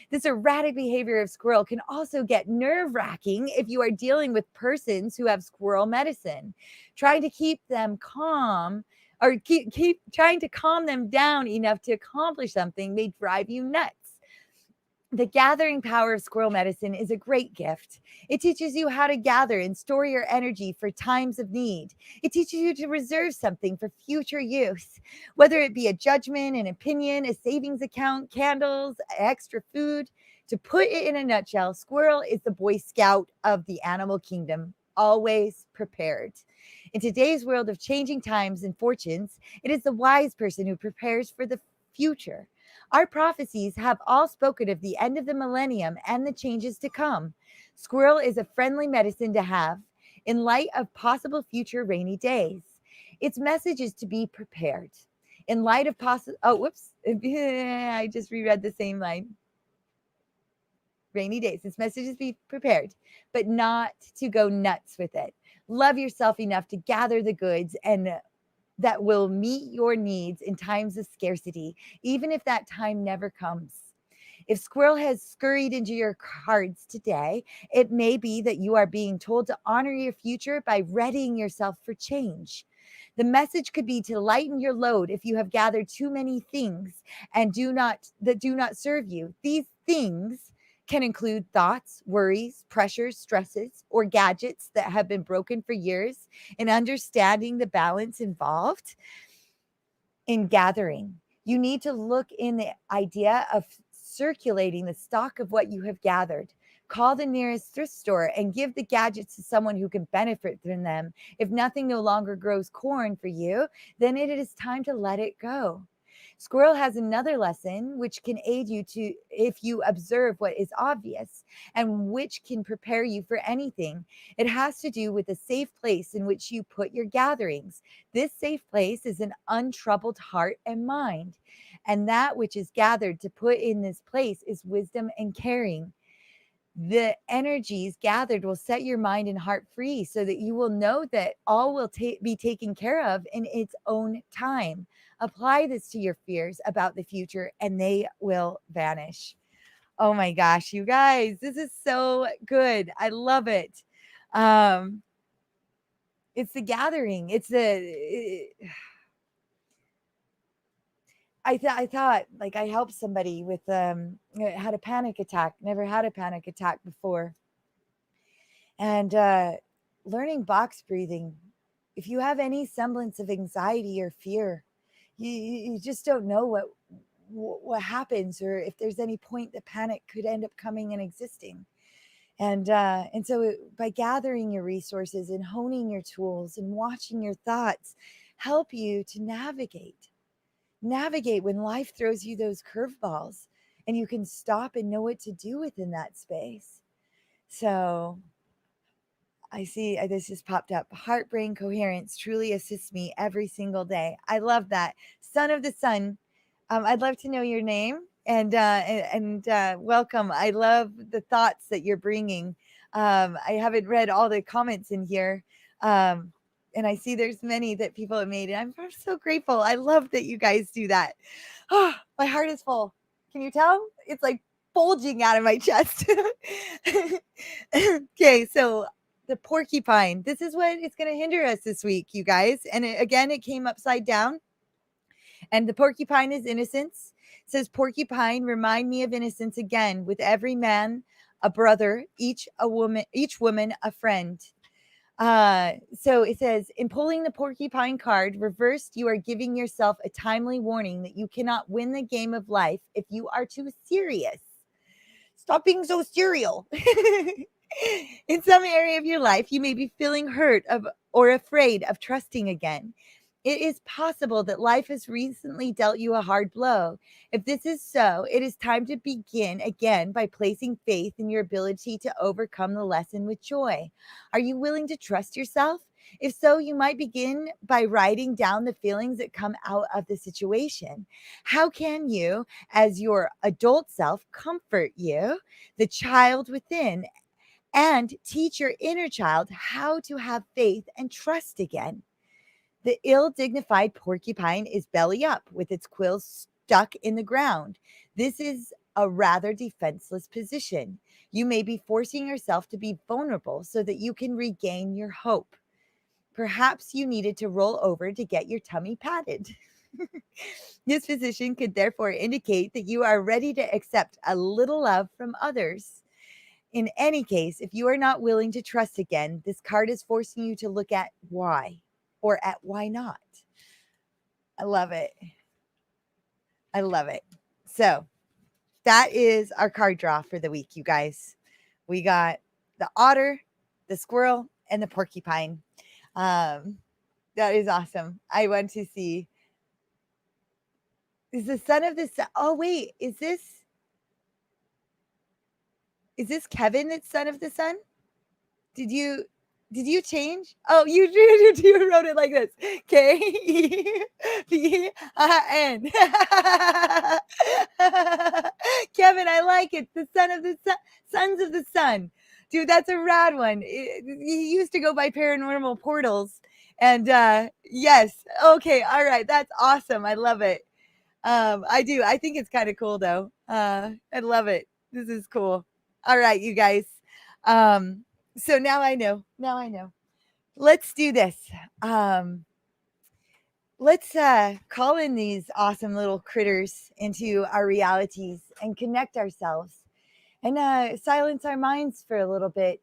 This erratic behavior of squirrel can also get nerve-wracking if you are dealing with persons who have squirrel medicine. Trying to keep them calm or keep trying to calm them down enough to accomplish something may drive you nuts. The gathering power of squirrel medicine is a great gift. It teaches you how to gather and store your energy for times of need. It teaches you to reserve something for future use, whether it be a judgment, an opinion, a savings account, candles, extra food. To put it in a nutshell, squirrel is the Boy Scout of the animal kingdom, always prepared. In today's world of changing times and fortunes, it is the wise person who prepares for the future. Our prophecies have all spoken of the end of the millennium and the changes to come. Squirrel is a friendly medicine to have in light of possible future rainy days. Its message is to be prepared. In light of possible, oh, whoops, I just reread the same line. Rainy days. Its message is be prepared, but not to go nuts with it. Love yourself enough to gather the goods and that will meet your needs in times of scarcity, even if that time never comes. If squirrel has scurried into your cards today, it may be that you are being told to honor your future by readying yourself for change. The message could be to lighten your load if you have gathered too many things and do not serve you. These things can include thoughts, worries, pressures, stresses, or gadgets that have been broken for years. In understanding the balance involved in gathering, you need to look in the idea of circulating the stock of what you have gathered. Call the nearest thrift store and give the gadgets to someone who can benefit from them. If nothing no longer grows corn for you, then it is time to let it go. Squirrel has another lesson which can aid you to if you observe what is obvious and which can prepare you for anything. It has to do with a safe place in which you put your gatherings. This safe place is an untroubled heart and mind, and that which is gathered to put in this place is wisdom and caring. The energies gathered will set your mind and heart free so that you will know that all will be taken care of in its own time. Apply this to your fears about the future and they will vanish. Oh my gosh, you guys, this is so good. I love it. Um, it's the gathering. I thought like I helped somebody with had a panic attack, never had a panic attack before. And learning box breathing, if you have any semblance of anxiety or fear, you just don't know what happens, or if there's any point that panic could end up coming and existing. And so by gathering your resources and honing your tools and watching your thoughts help you to navigate when life throws you those curveballs, and you can stop and know what to do within that space. So I see this just popped up. Heart brain coherence truly assists me every single day. I love that. Son of the Sun, I'd love to know your name and welcome. I love the thoughts that you're bringing. I haven't read all the comments in here. And I see there's many that people have made, and I'm so grateful. I love that you guys do that. Oh, my heart is full. Can you tell? It's like bulging out of my chest. Okay, so the porcupine. This is what is going to hinder us this week, you guys. And again, it came upside down. And the porcupine is innocence. It says, porcupine, remind me of innocence again. With every man, a brother, each woman, a friend. So it says, in pulling the porcupine card reversed, you are giving yourself a timely warning that you cannot win the game of life if you are too serious. Stop being so serial. In some area of your life, you may be feeling hurt or afraid of trusting again. It is possible that life has recently dealt you a hard blow. If this is so, it is time to begin again by placing faith in your ability to overcome the lesson with joy. Are you willing to trust yourself? If so, you might begin by writing down the feelings that come out of the situation. How can you, as your adult self, comfort you, the child within, and teach your inner child how to have faith and trust again? The ill-dignified porcupine is belly up with its quills stuck in the ground. This is a rather defenseless position. You may be forcing yourself to be vulnerable so that you can regain your hope. Perhaps you needed to roll over to get your tummy patted. This position could therefore indicate that you are ready to accept a little love from others. In any case, if you are not willing to trust again, this card is forcing you to look at why, or at why not. I love it. I love it. So that is our card draw for the week, you guys. We got the otter, the squirrel, and the porcupine. That is awesome. I want to see. Is the son of the sun? Oh, wait, is this Kevin that's son of the sun? Did you change? Oh, you did. You wrote it like this. K-E-V-I-N. Kevin, I like it. The son of the sun, sons of the sun. Dude, that's a rad one. He used to go by Paranormal Portals. And yes. Okay. All right. That's awesome. I love it. I do. I think it's kind of cool though. I love it. This is cool. All right, you guys. Um, so now I know. Now I know. Let's do this. Let's call in these awesome little critters into our realities and connect ourselves and silence our minds for a little bit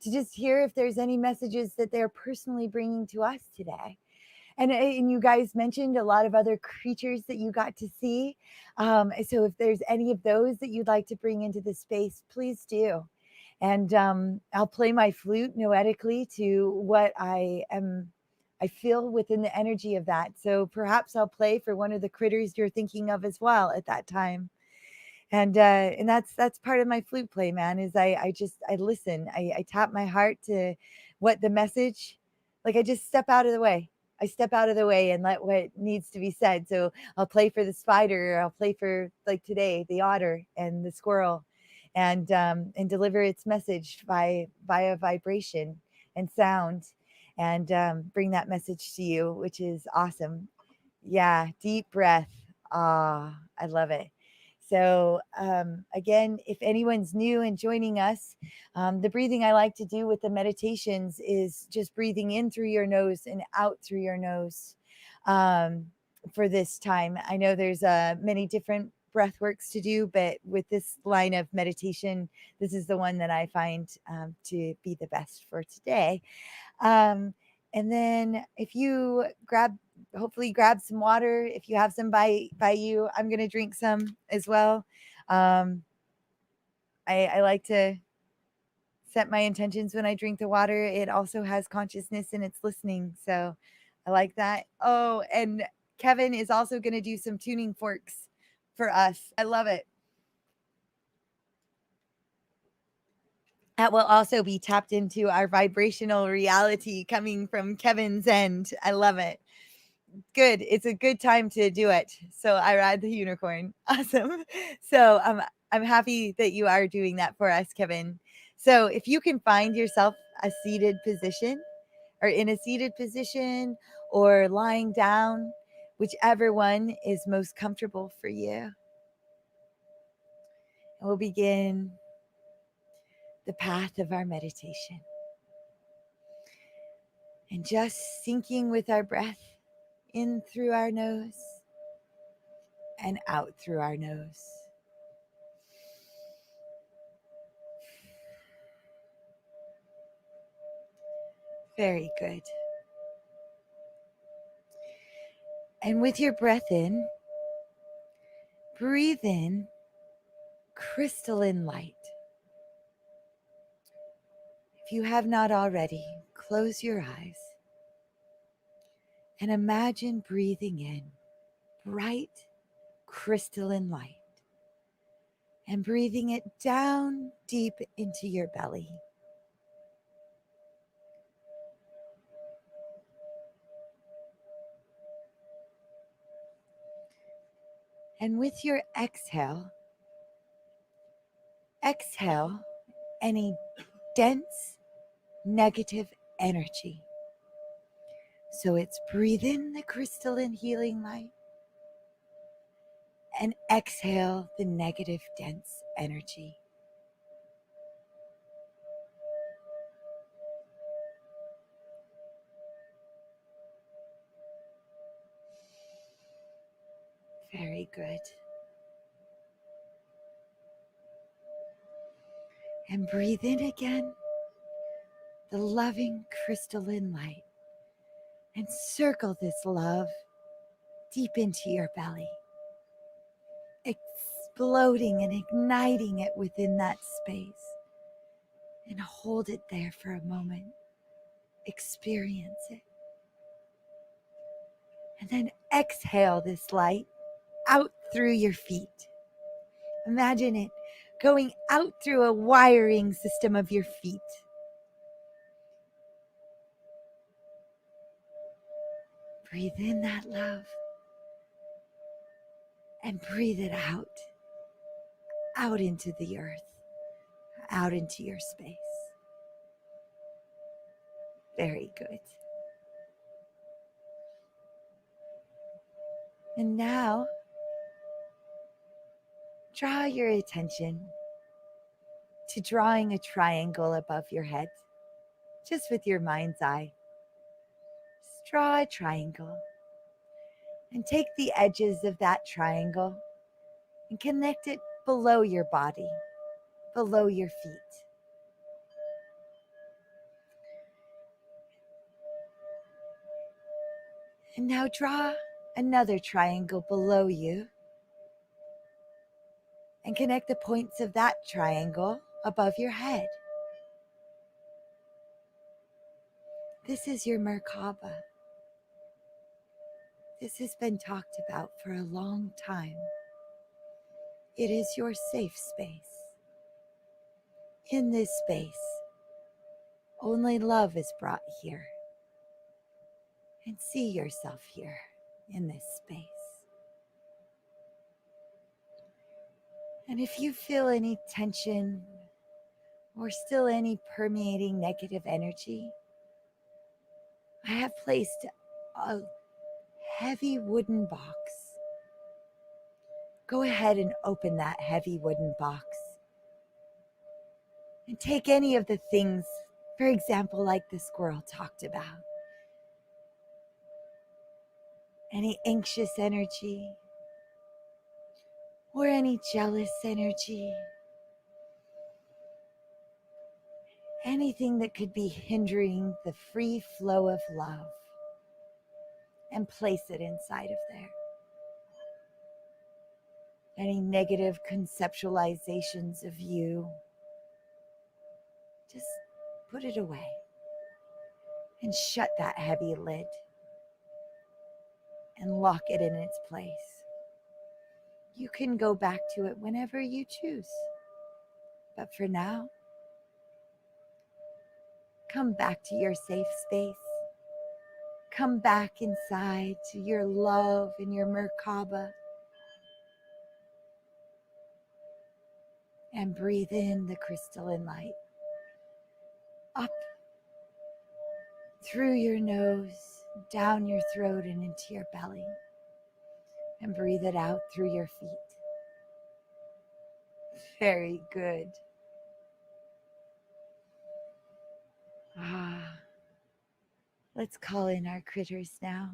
to just hear if there's any messages that they're personally bringing to us today. And you guys mentioned a lot of other creatures that you got to see. So if there's any of those that you'd like to bring into the space, please do. And I'll play my flute noetically to what I feel within the energy of that. So perhaps I'll play for one of the critters you're thinking of as well at that time. And that's part of my flute play, man, is I listen. I tap my heart to what the message, like I just step out of the way. I step out of the way and let what needs to be said. So I'll play for the spider, or I'll play for, like today, the otter and the squirrel, and deliver its message via vibration and sound, and bring that message to you, which is awesome. Yeah, deep breath. Ah, I love it. So, again, if anyone's new and joining us, the breathing I like to do with the meditations is just breathing in through your nose and out through your nose for this time. I know there's many different breath works to do, but with this line of meditation, this is the one that I find to be the best for today. Um, and then if you hopefully grab some water. If you have some by you, I'm gonna drink some as well. Um, I like to set my intentions when I drink the water. It also has consciousness and it's listening, so I like that. Oh, and Kevin is also gonna do some tuning forks for us. I love it. That will also be tapped into our vibrational reality coming from Kevin's end. I love it. Good. It's a good time to do it. So I ride the unicorn. Awesome. So I'm happy that you are doing that for us, Kevin. So if you can find yourself a seated position, or in a seated position, or lying down, whichever one is most comfortable for you, we'll begin the path of our meditation. And just syncing with our breath in through our nose and out through our nose. Very good. And with your breath in, breathe in crystalline light. If you have not already, close your eyes and imagine breathing in bright crystalline light and breathing it down deep into your belly. And with your exhale any dense negative energy. So it's breathe in the crystalline healing light and exhale the negative dense energy. Very good. And breathe in again the loving crystalline light and circle this love deep into your belly, exploding and igniting it within that space. And hold it there for a moment. Experience it. And then exhale this light out through your feet. Imagine it going out through a wiring system of your feet. Breathe in that love and breathe it out into the earth, out into your space. Very good. And now Draw your attention to drawing a triangle above your head, just with your mind's eye. Just draw a triangle and take the edges of that triangle and connect it below your body, below your feet. And now draw another triangle below you and connect the points of that triangle above your head. This is your Merkaba. This has been talked about for a long time. It is your safe space. In this space, only love is brought here. And see yourself here in this space. And if you feel any tension or still any permeating negative energy, I have placed a heavy wooden box. Go ahead and open that heavy wooden box and take any of the things, for example, like the squirrel talked about. Any anxious energy or any jealous energy, anything that could be hindering the free flow of love, and place it inside of there. Any negative conceptualizations of you, just put it away and shut that heavy lid and lock it in its place. You can go back to it whenever you choose. But for now, come back to your safe space. Come back inside to your love and your Merkaba. And breathe in the crystalline light. Up through your nose, down your throat and into your belly. And breathe it out through your feet. Very good. Let's call in our critters now.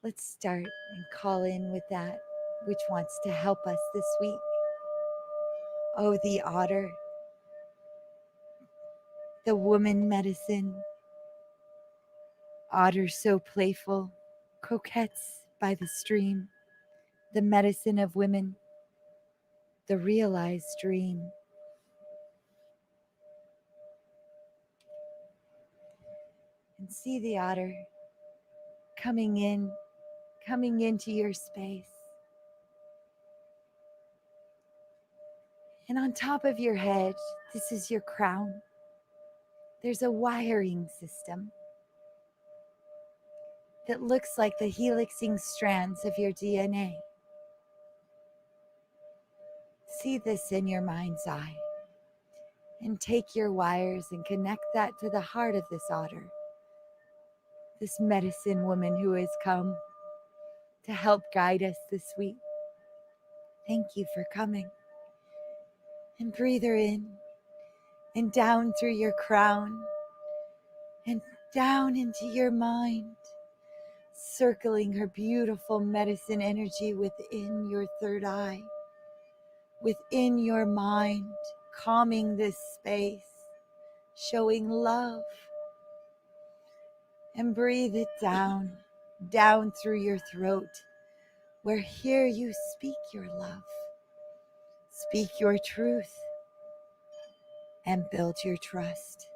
Let's start and call in with that which wants to help us this week. Oh, the otter, the woman medicine. Otter so playful, coquettes by the stream, the medicine of women, the realized dream. And see the otter coming into your space. And on top of your head, this is your crown. There's a wiring system that looks like the helixing strands of your DNA. See this in your mind's eye and take your wires and connect that to the heart of this otter, this medicine woman who has come to help guide us this week. Thank you for coming. And breathe her in and down through your crown and down into your mind, circling her beautiful medicine energy within your third eye, within your mind, calming this space, showing love. And breathe it down through your throat, where here you speak your love, speak your truth, and build your trust.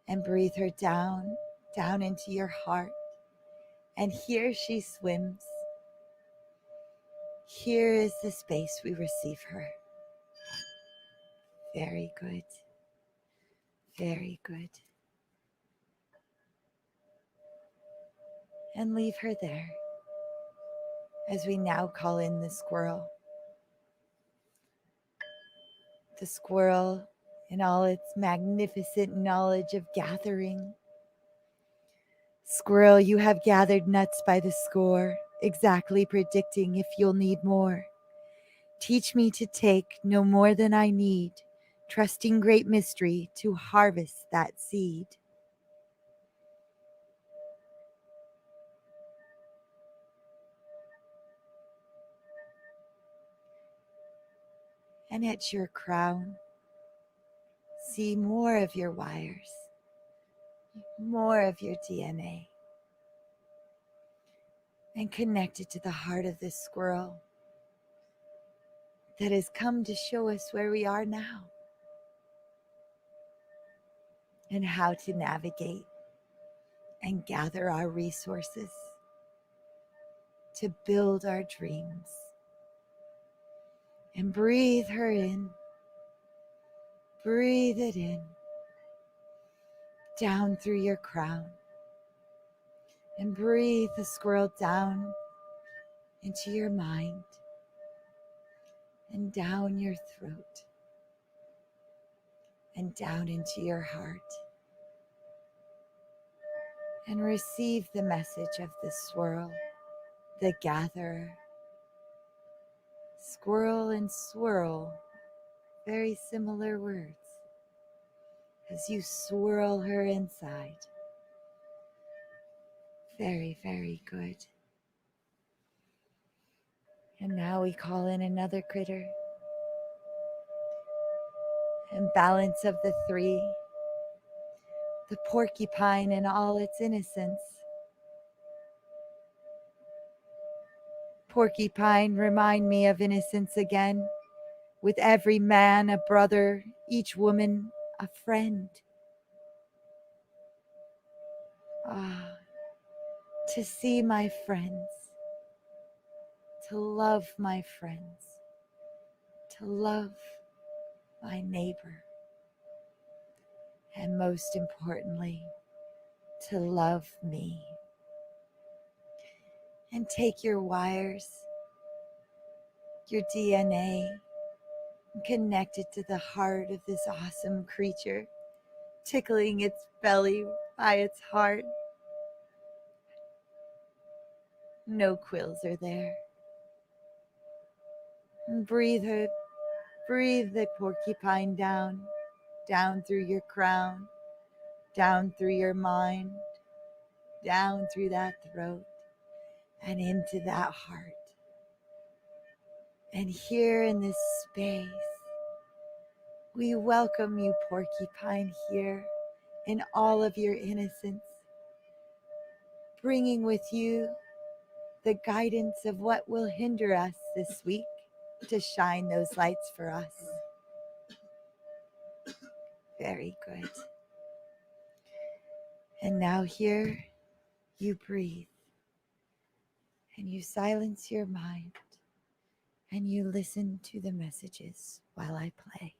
And breathe her down into your heart. And here she swims. Here is the space we receive her. Very good. Very good. And leave her there as we now call in the squirrel. The squirrel in all its magnificent knowledge of gathering. Squirrel, you have gathered nuts by the score, exactly predicting if you'll need more. Teach me to take no more than I need, trusting great mystery to harvest that seed. And at your crown, see more of your wires, more of your DNA, and connect it to the heart of this squirrel that has come to show us where we are now and how to navigate and gather our resources to build our dreams. And breathe her in, breathe it in, down through your crown, and breathe the squirrel down into your mind and down your throat and down into your heart. And receive the message of the swirl, the gatherer. Squirrel and swirl, very similar words. As you swirl her inside. Very, very good. And now we call in another critter. And balance of the three. The porcupine in all its innocence. Porcupine, remind me of innocence again. With every man a brother, each woman a friend. Ah, to see my friends, to love my friends, to love my neighbor, and most importantly, to love me. And take your wires, your DNA, and connect it to the heart of this awesome creature, tickling its belly by its heart. No quills are there. And breathe the porcupine down through your crown, down through your mind, down through that throat, and into that heart. And here in this space, we welcome you, porcupine, here in all of your innocence, bringing with you the guidance of what will hinder us this week to shine those lights for us. Very good. And now here you breathe and you silence your mind and you listen to the messages while I play.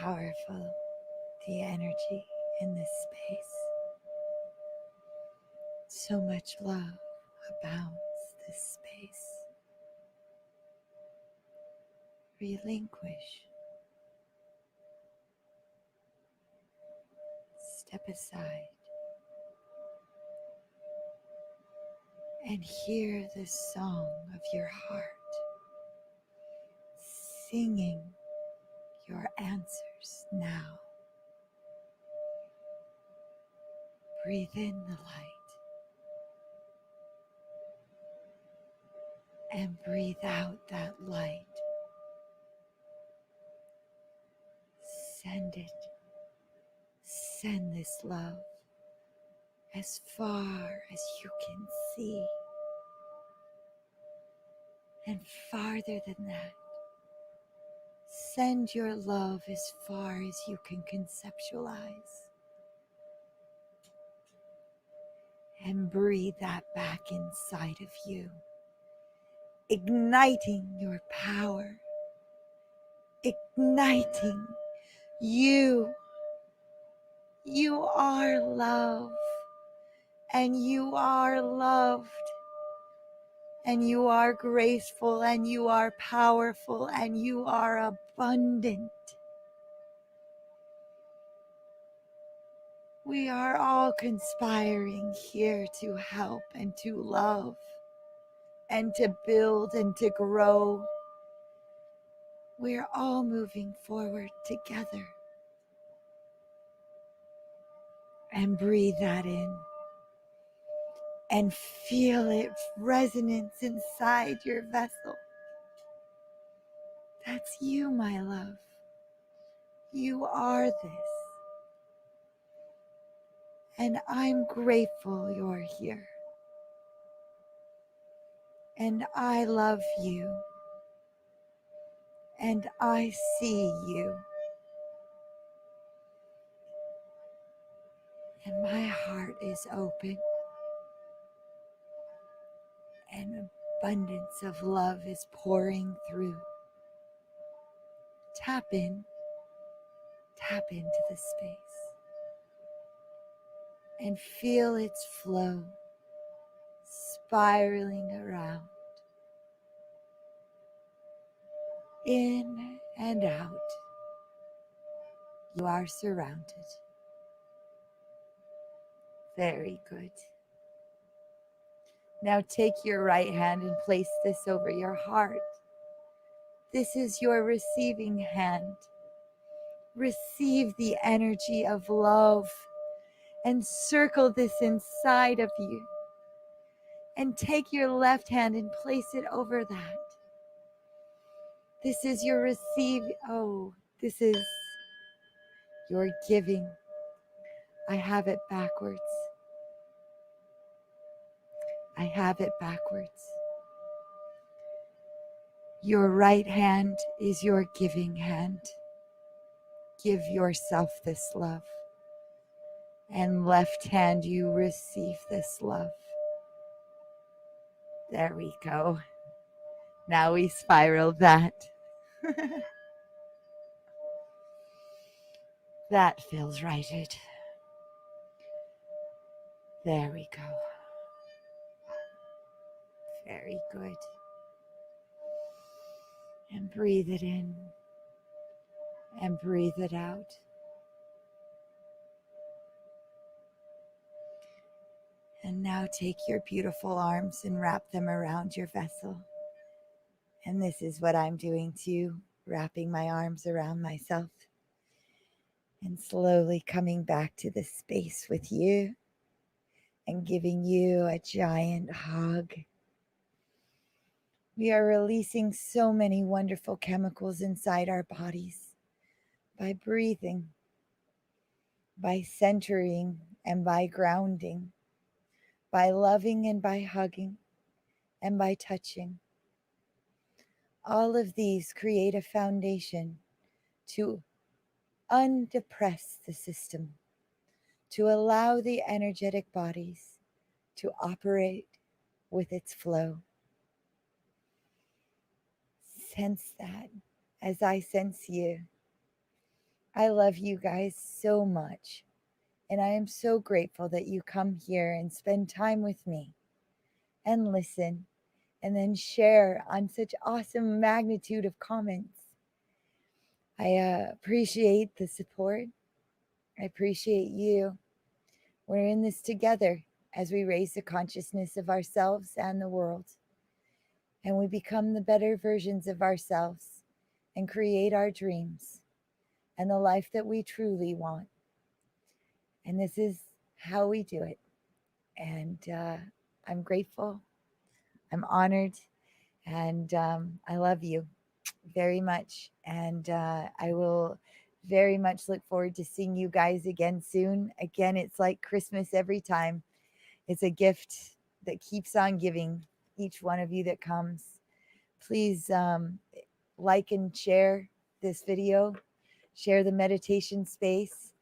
powerful the energy in this space. So much love abounds this space. Relinquish. Step aside and hear the song of your heart singing your answers now. Breathe in the light and breathe out that light. Send it. Send this love as far as you can see, and farther than that. Send your love as far as you can conceptualize, and breathe that back inside of you, igniting your power, igniting you. You are love, and you are loved, and you are graceful, and you are powerful, and you are abundant. We are all conspiring here to help and to love and to build and to grow. We're all moving forward together. And breathe that in and feel its resonance inside your vessel. That's you, my love. You are this. And I'm grateful you're here. And I love you. And I see you. And my heart is open. And abundance of love is pouring through. Tap into the space. And feel its flow spiraling around, in and out. You are surrounded. Very good. Now take your right hand and place this over your heart. This is your receiving hand. Receive the energy of love and circle this inside of you. And take your left hand and place it over that. This is your this is your giving. I have it backwards. I have it backwards. Your right hand is your giving hand. Give yourself this love. And left hand, you receive this love. There we go. Now we spiral that. That feels righted. There we go. Very good. And breathe it in and breathe it out. And now take your beautiful arms and wrap them around your vessel. And this is what I'm doing too, wrapping my arms around myself and slowly coming back to this space with you and giving you a giant hug. We are releasing so many wonderful chemicals inside our bodies by breathing, by centering and by grounding, by loving and by hugging and by touching. All of these create a foundation to undepress the system, to allow the energetic bodies to operate with its flow. Sense that as I sense you. I love you guys so much. And I am so grateful that you come here and spend time with me and listen and then share on such awesome magnitude of comments. I appreciate the support. I appreciate you. We're in this together as we raise the consciousness of ourselves and the world. And we become the better versions of ourselves and create our dreams and the life that we truly want. And this is how we do it. And I'm grateful. I'm honored. And I love you very much. And I will very much look forward to seeing you guys again soon. Again, it's like Christmas every time. It's a gift that keeps on giving each one of you that comes. Please like and share this video, share the meditation space.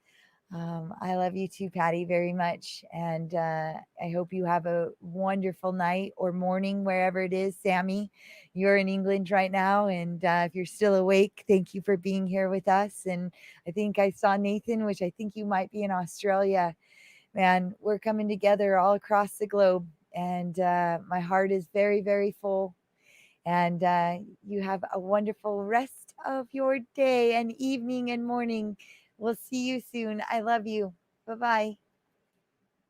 I love you too, Patty, very much. And I hope you have a wonderful night or morning, wherever it is. Sammy, you're in England right now. And if you're still awake, thank you for being here with us. And I think I saw Nathan, which I think you might be in Australia. Man, we're coming together all across the globe. And my heart is very, very full. And you have a wonderful rest of your day and evening and morning. We'll see you soon. I love you. Bye bye.